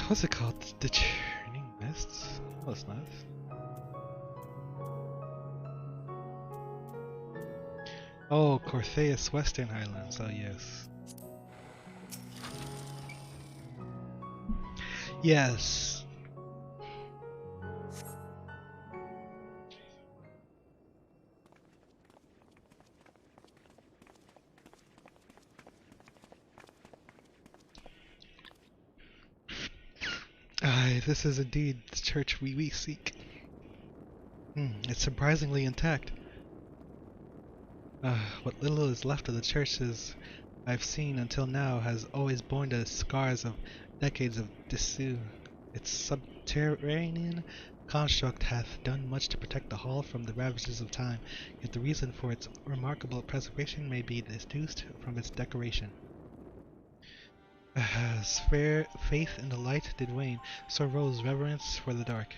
What's it called? The Churning Mists? Oh, it's not. Oh, Cortheus Western Highlands. Oh, yes. Yes. This is indeed the church we seek. It's surprisingly intact. What little is left of the churches I've seen until now has always borne the scars of decades of disuse. Its subterranean construct hath done much to protect the hall from the ravages of time, yet the reason for its remarkable preservation may be deduced from its decoration. As faith in the light did wane, so rose reverence for the dark,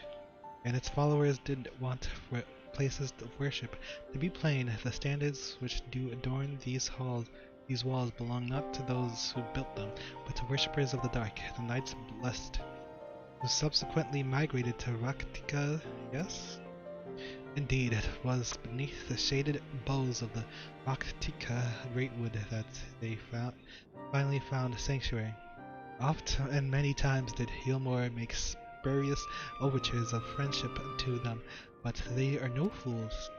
and its followers did want for places of worship. To be plain, the standards which do adorn these walls belong not to those who built them, but to worshippers of the dark, the knights blessed, who subsequently migrated to Raktika, yes? Indeed, it was beneath the shaded boughs of the Raktika greatwood that they finally found sanctuary. Oft and many times did Hilmor make spurious overtures of friendship to them, but they are no fools.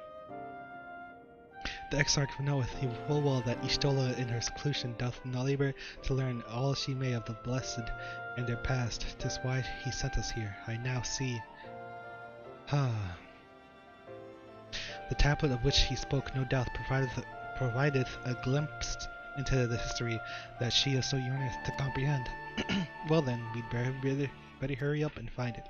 The Exarch knoweth full well that Ishtola in her seclusion doth labour to learn all she may of the blessed and their past. 'Tis why he sent us here. I now see. The tablet of which he spoke no doubt provideth a glimpse into the history that she is so yearneth to comprehend. Well then, we'd better hurry up and find it.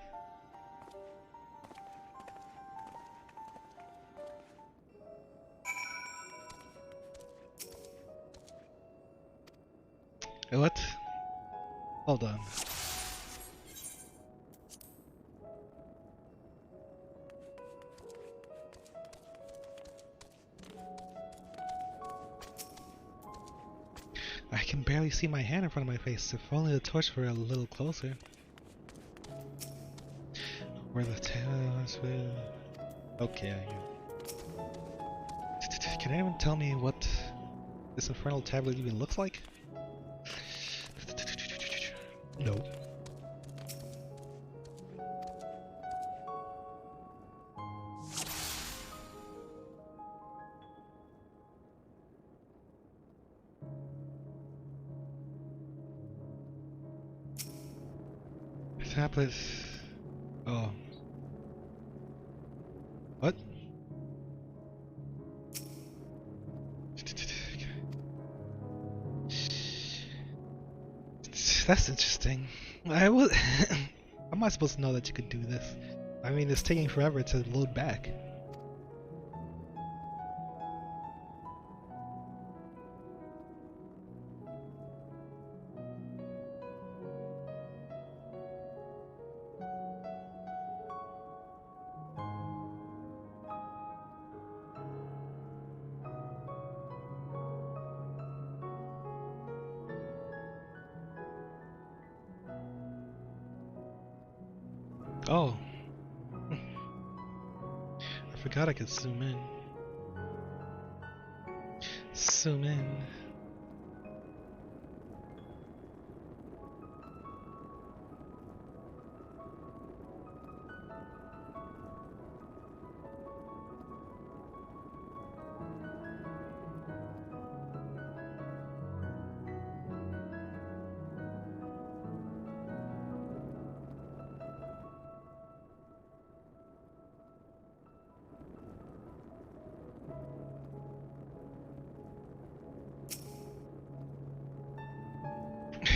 What? Hold on. I can barely see my hand in front of my face. If only the torch were a little closer. Where the tails will. Okay. Can anyone tell me what this infernal tablet even looks like? No. Tablet. Oh. What? That's interesting. I will. How am I supposed to know that you could do this? I mean, it's taking forever to load back. Oh. I forgot I could zoom in. Zoom in.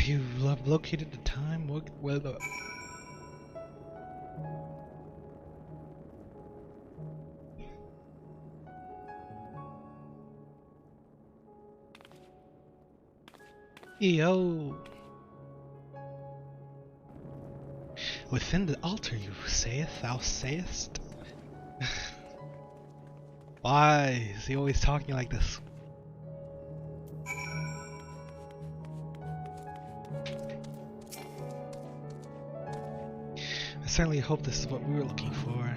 You've located the time. Well, yo. Within the altar, you sayest, thou sayest. Why is he always talking like this? I certainly hope this is what we were looking for.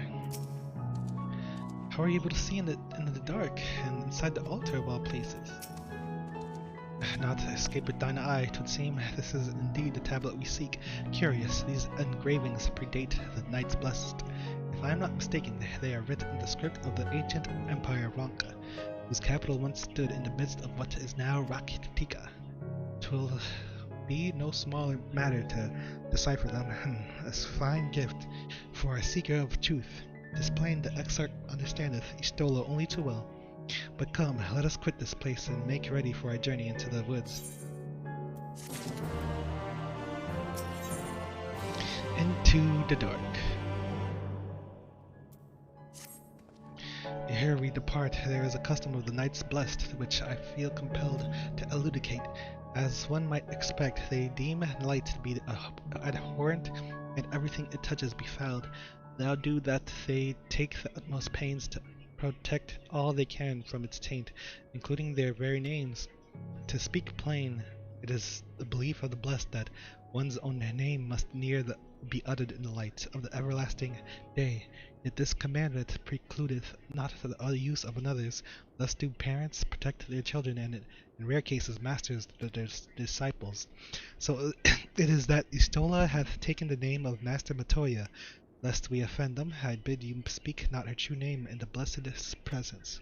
How are you able to see in the dark and inside the altar of all places? Not to escape with thine eye, 'twould seem. This is indeed the tablet we seek. Curious, these engravings predate the Knights Blessed. If I am not mistaken, they are written in the script of the ancient Empire Ronka, whose capital once stood in the midst of what is now Raktika. 'Twill be no small matter to decipher them. A fine gift for a seeker of truth. This plain the exarch understandeth Istola only too well. But come, let us quit this place and make ready for our journey into the woods. Into the dark. Here we depart. There is a custom of the Knights Blessed, which I feel compelled to elucidate. As one might expect, they deem light to be abhorrent, and everything it touches befouled. Now do that they take the utmost pains to protect all they can from its taint, including their very names. To speak plain, it is the belief of the blessed that one's own name must ne'er be uttered in the light of the everlasting day. Yet this commandment precludeth not the use of another's. Thus do parents protect their children, and in rare cases masters their disciples. So it is that Istola hath taken the name of Master Matoya. Lest we offend them, I bid you speak not her true name in the blessed's presence.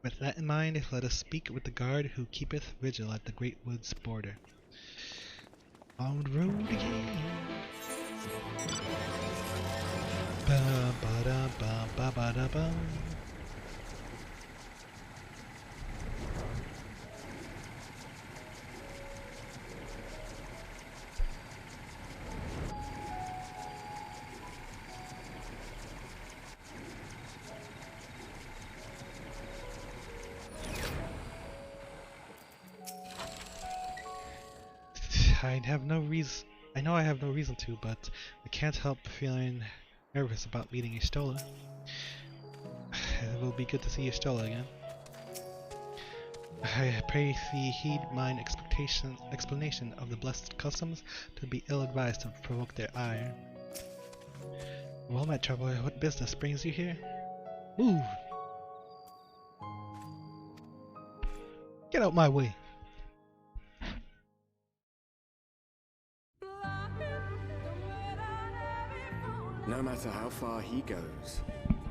With that in mind, let us speak with the guard who keepeth vigil at the great wood's border. On the road again. Ba ba da ba ba ba da ba. I know I have no reason to, but I can't help feeling nervous about meeting Istola. It will be good to see Istola again. I pray thee heed mine explanation of the blessed customs to be ill-advised to provoke their ire. Well, my traveler, what business brings you here? Move! Get out my way! No matter how far he goes,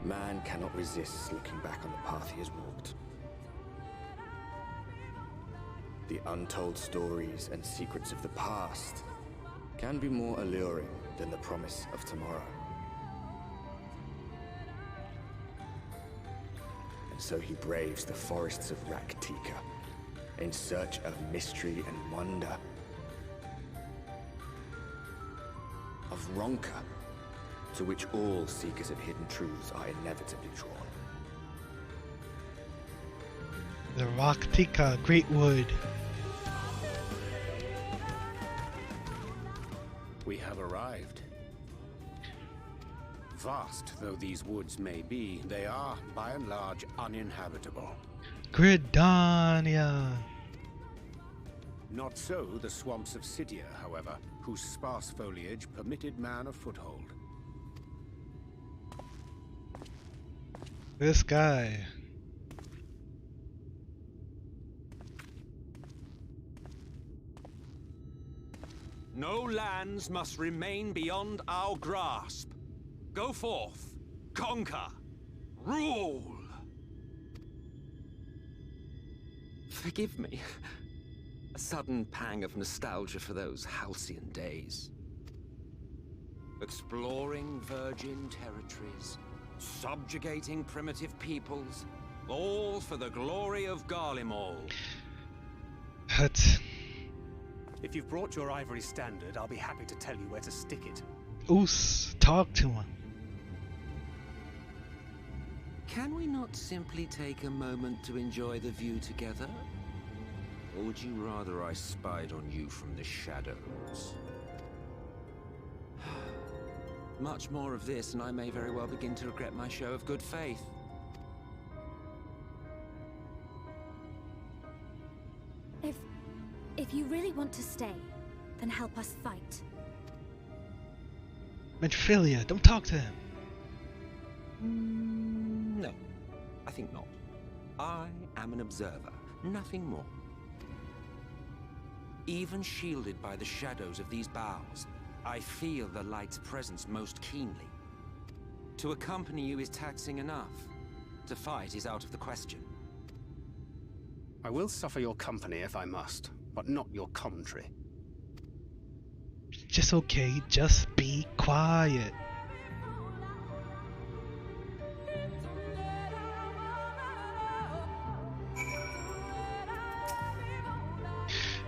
man cannot resist looking back on the path he has walked. The untold stories and secrets of the past can be more alluring than the promise of tomorrow. And so he braves the forests of Raktika in search of mystery and wonder. Of Ronka, to which all seekers of hidden truths are inevitably drawn. The Raktika Great Wood. We have arrived. Vast though these woods may be, they are, by and large, uninhabitable. Gridania. Not so the swamps of Cydia, however, whose sparse foliage permitted man a foothold. This guy. No lands must remain beyond our grasp. Go forth, conquer, rule. Forgive me. A sudden pang of nostalgia for those halcyon days. Exploring virgin territories, subjugating primitive peoples, all for the glory of Garlemald. But If you've brought your ivory standard, I'll be happy to tell you where to stick it. Oos, talk to him. Can we not simply take a moment to enjoy the view together? Or would you rather I spied on you from the shadows? Much more of this, and I may very well begin to regret my show of good faith. If you really want to stay, then help us fight. Medphilia, don't talk to him. No, I think not. I am an observer, nothing more. Even shielded by the shadows of these boughs, I feel the light's presence most keenly. To accompany you is taxing enough. To fight is out of the question. I will suffer your company if I must, but not your commentary. Just okay, just be quiet.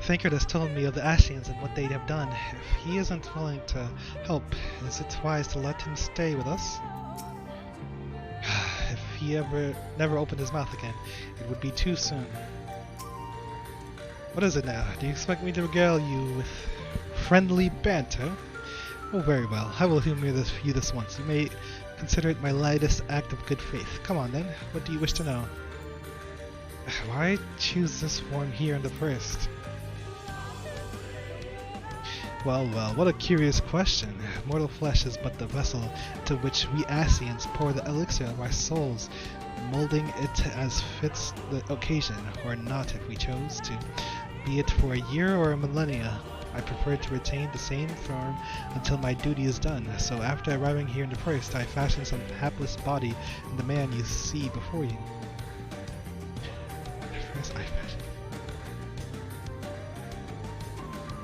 Thinker has told me of the Ashians and what they have done. If he isn't willing to help, is it wise to let him stay with us? If he never opened his mouth again, it would be too soon. What is it now? Do you expect me to regale you with friendly banter? Oh, very well. I will humor you this once. You may consider it my lightest act of good faith. Come on then. What do you wish to know? Why choose this form here in the first? Well, what a curious question. Mortal flesh is but the vessel to which we Asians pour the elixir of our souls, molding it as fits the occasion, or not if we chose to, be it for a year or a millennia. I prefer to retain the same form until my duty is done, so after arriving here in the first, I fashioned some hapless body in the man you see before you. First I fashioned.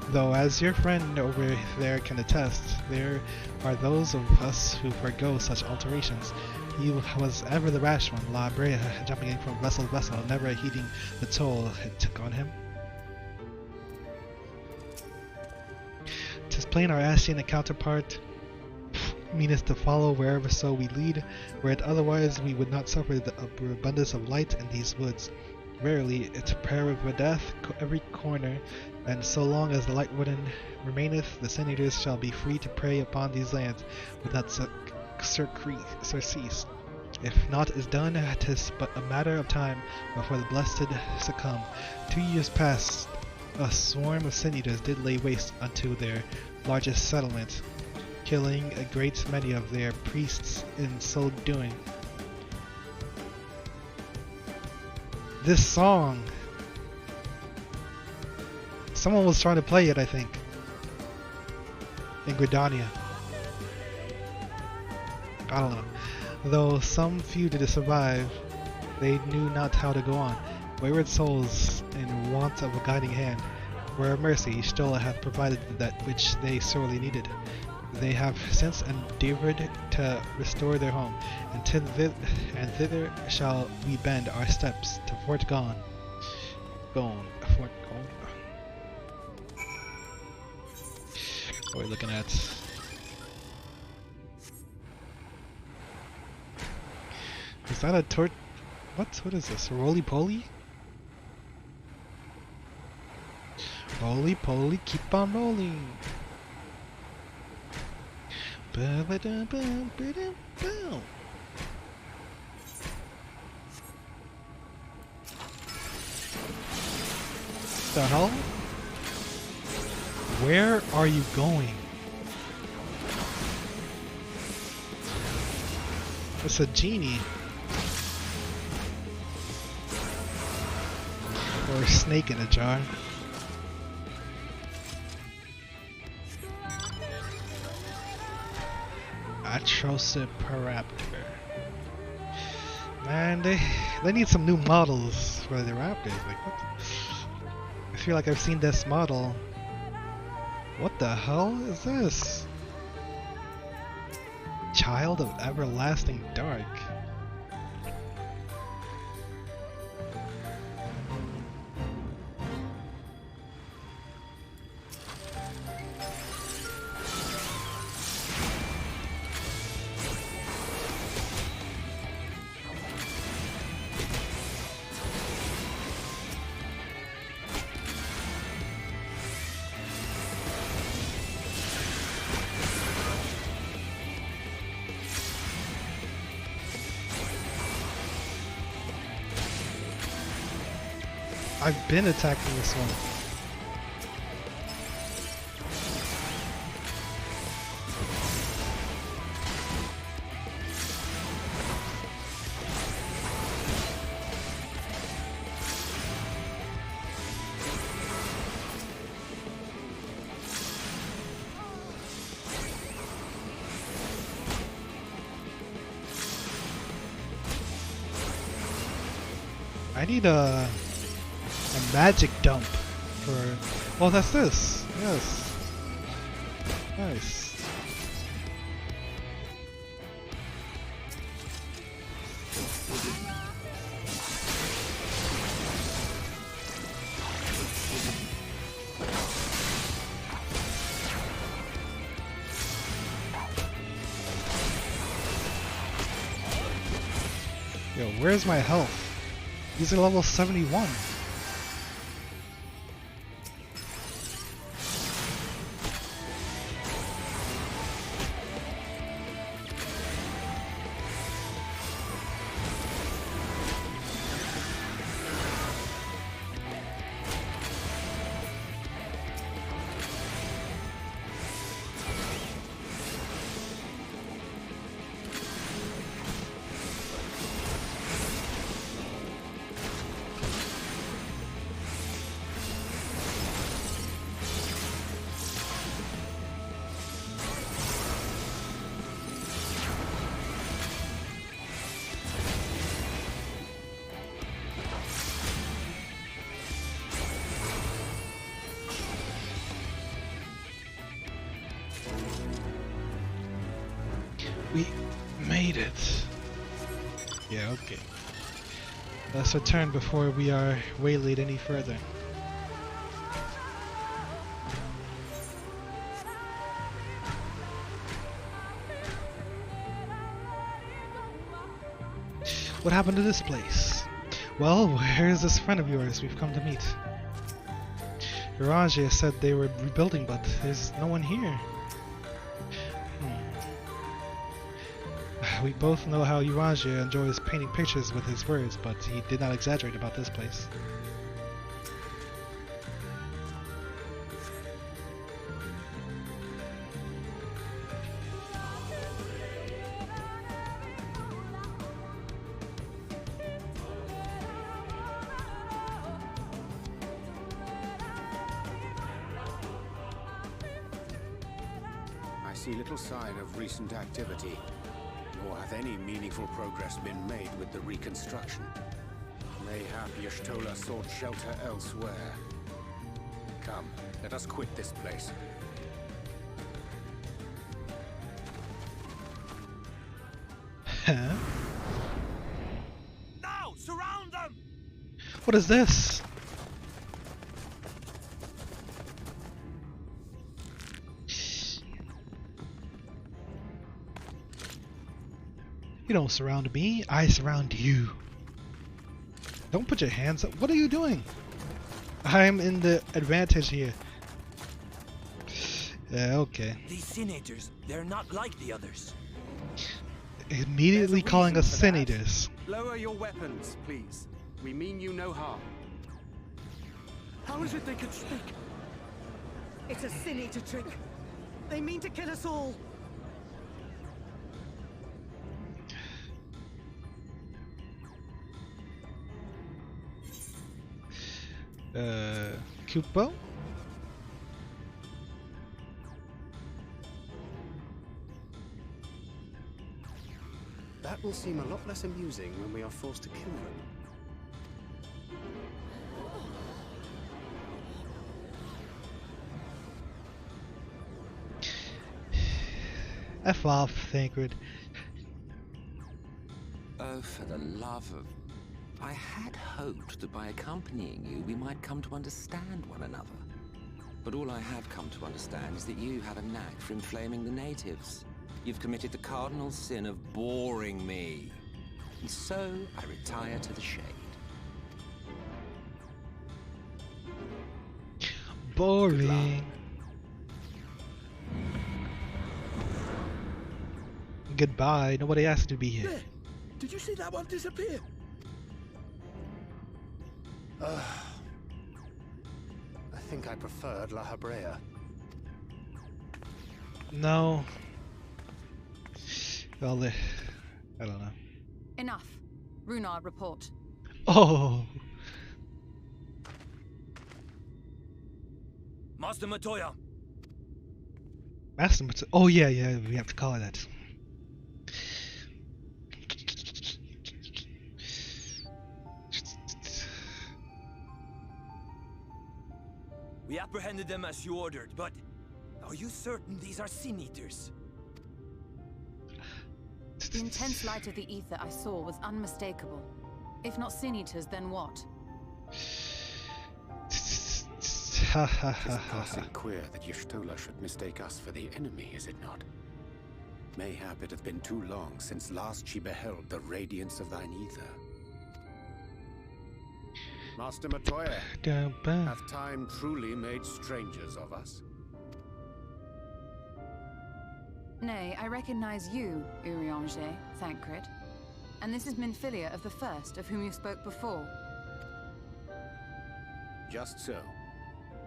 Though, as your friend over there can attest, there are those of us who forego such alterations. He was ever the rash one, La Brea, jumping in from vessel to vessel, never heeding the toll it took on him. 'Tis plain our Ashian counterpart meaneth to follow wherever so we lead, were it otherwise we would not suffer the abundance of light in these woods. Verily, its prayer of death every corner, and so long as the light wooden remaineth, the senators shall be free to prey upon these lands without surcease. If naught is done, 'tis but a matter of time before the blessed succumb. 2 years past, a swarm of senators did lay waste unto their largest settlement, killing a great many of their priests in so doing. This song, someone was trying to play it, I think, in Gridania. I don't know. Though some few did survive, they knew not how to go on. Wayward souls in want of a guiding hand, where mercy still hath provided that which they sorely needed. They have since endeavored to restore their home, and thither shall we bend our steps to Fort Gone. Fort Gone. What are we looking at? Is that a tort? What is this? Roly poly? Roly poly, keep on rolling. The hell? Where are you going? It's a genie. Or a snake in a jar. Atrociparaptor. Man, they need some new models for the raptors. Like, what? I feel like I've seen this model. What the hell is this? Child of Everlasting Dark. I've been attacking this one. I need a magic dump for... Oh, that's this. Yes. Nice. Yo, where's my health? These are level 71. We made it. Yeah, okay. Let's return before we are waylaid any further. What happened to this place? Well, where's this friend of yours we've come to meet? Uranger said they were rebuilding, but there's no one here. We both know how Uranger enjoys painting pictures with his words, but he did not exaggerate about this place. I see little sign of recent activity. Nor hath any meaningful progress been made with the reconstruction. Mayhap Y'shtola sought shelter elsewhere. Come, let us quit this place. Huh? Now, surround them! What is this? You don't surround me, I surround you. Don't put your hands up. What are you doing? I'm in the advantage here. Yeah, okay. These senators, they're not like the others. Immediately calling us senators. Lower your weapons, please. We mean you no harm. How is it they could speak? It's a Sin Eater trick. They mean to kill us all. Kupo? That will seem a lot less amusing when we are forced to kill them. F off, Thancred. Oh, for the love of... I had hoped that by accompanying you, we might come to understand one another. But all I have come to understand is that you have a knack for inflaming the natives. You've committed the cardinal sin of boring me. And so, I retire to the shade. Boring. Goodbye. Nobody asked to be here. Yeah. Did you see that one disappear? I think I preferred La Habrea. No. Well, I don't know. Enough. Runard, report. Oh. Master Matoya. Master Matoya. Oh yeah, we have to call it that. We apprehended them as you ordered, but are you certain these are Sin Eaters? The intense light of the ether I saw was unmistakable. If not Sin Eaters, then what? It's passing queer that Y'shtola should mistake us for the enemy, is it not? Mayhap it hath been too long since last she beheld the radiance of thine ether. Master Matoya, hath time truly made strangers of us? Nay, I recognize you, Urianger, Thancred. And this is Minfilia of the First, of whom you spoke before. Just so.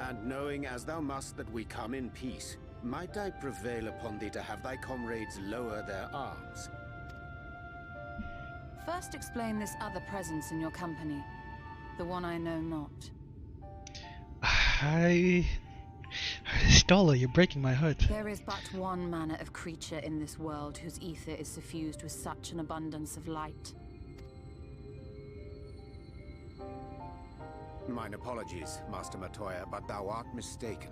And knowing as thou must that we come in peace, might I prevail upon thee to have thy comrades lower their arms? First explain this other presence in your company. The one I know not. Stola, you're breaking my heart. There is but one manner of creature in this world whose ether is suffused with such an abundance of light. Mine apologies, Master Matoya, but thou art mistaken.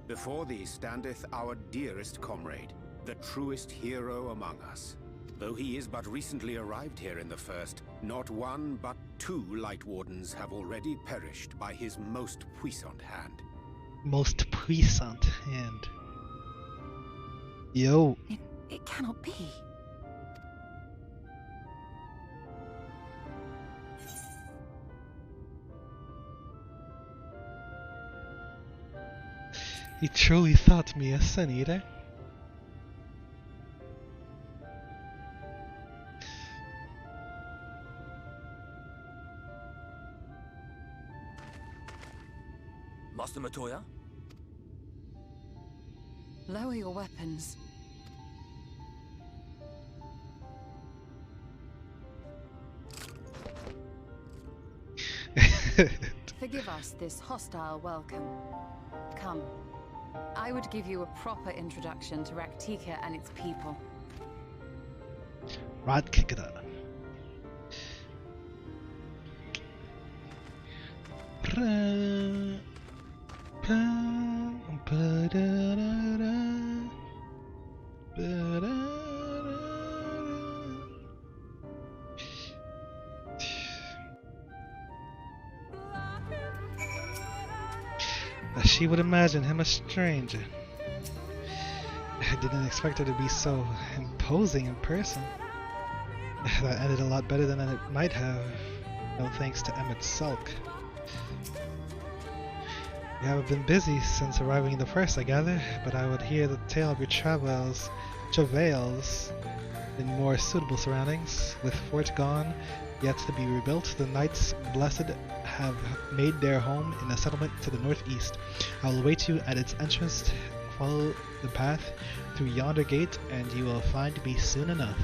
Before thee standeth our dearest comrade, the truest hero among us. Though he is but recently arrived here in the First, not one but two Light Wardens have already perished by his most puissant hand. Most puissant hand. Yo. It cannot be. He truly thought me a Sin Eater. Master Matoya? Lower your weapons. Forgive us this hostile welcome. Come. I would give you a proper introduction to Raktika and its people. Raktika. She would imagine him a stranger. I didn't expect her to be so imposing in person. That ended a lot better than it might have, no thanks to Emmett's sulk. You haven't been busy since arriving in the First, I gather, but I would hear the tale of your travails in more suitable surroundings. With Fort gone, yet to be rebuilt, the Knight's blessed have made their home in a settlement to the northeast. I will await you at its entrance. Follow the path through yonder gate, and you will find me soon enough.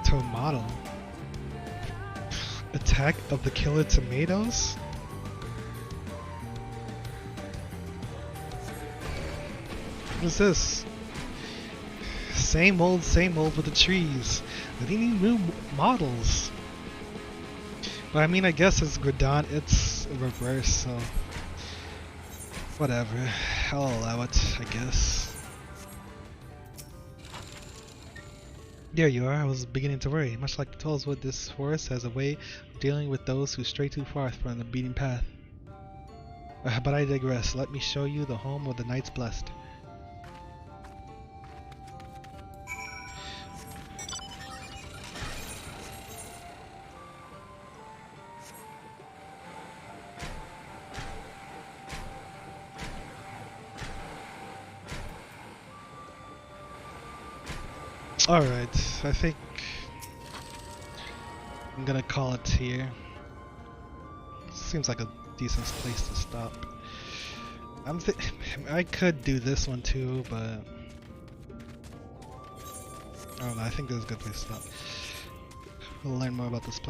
Tomato. Attack of the Killer Tomatoes? What is this? Same old with the trees. They need new models. But I mean, I guess it's Gradon, it's a reverse, so whatever. I'll allow it, I guess. There you are. I was beginning to worry. Much like the Tollswood, this forest has a way of dealing with those who stray too far from the beaten path. But I digress. Let me show you the home of the Knights Blessed. Alright, I think I'm gonna call it here. Seems like a decent place to stop. I could do this one too, but I don't know, I think this is a good place to stop. We'll learn more about this place.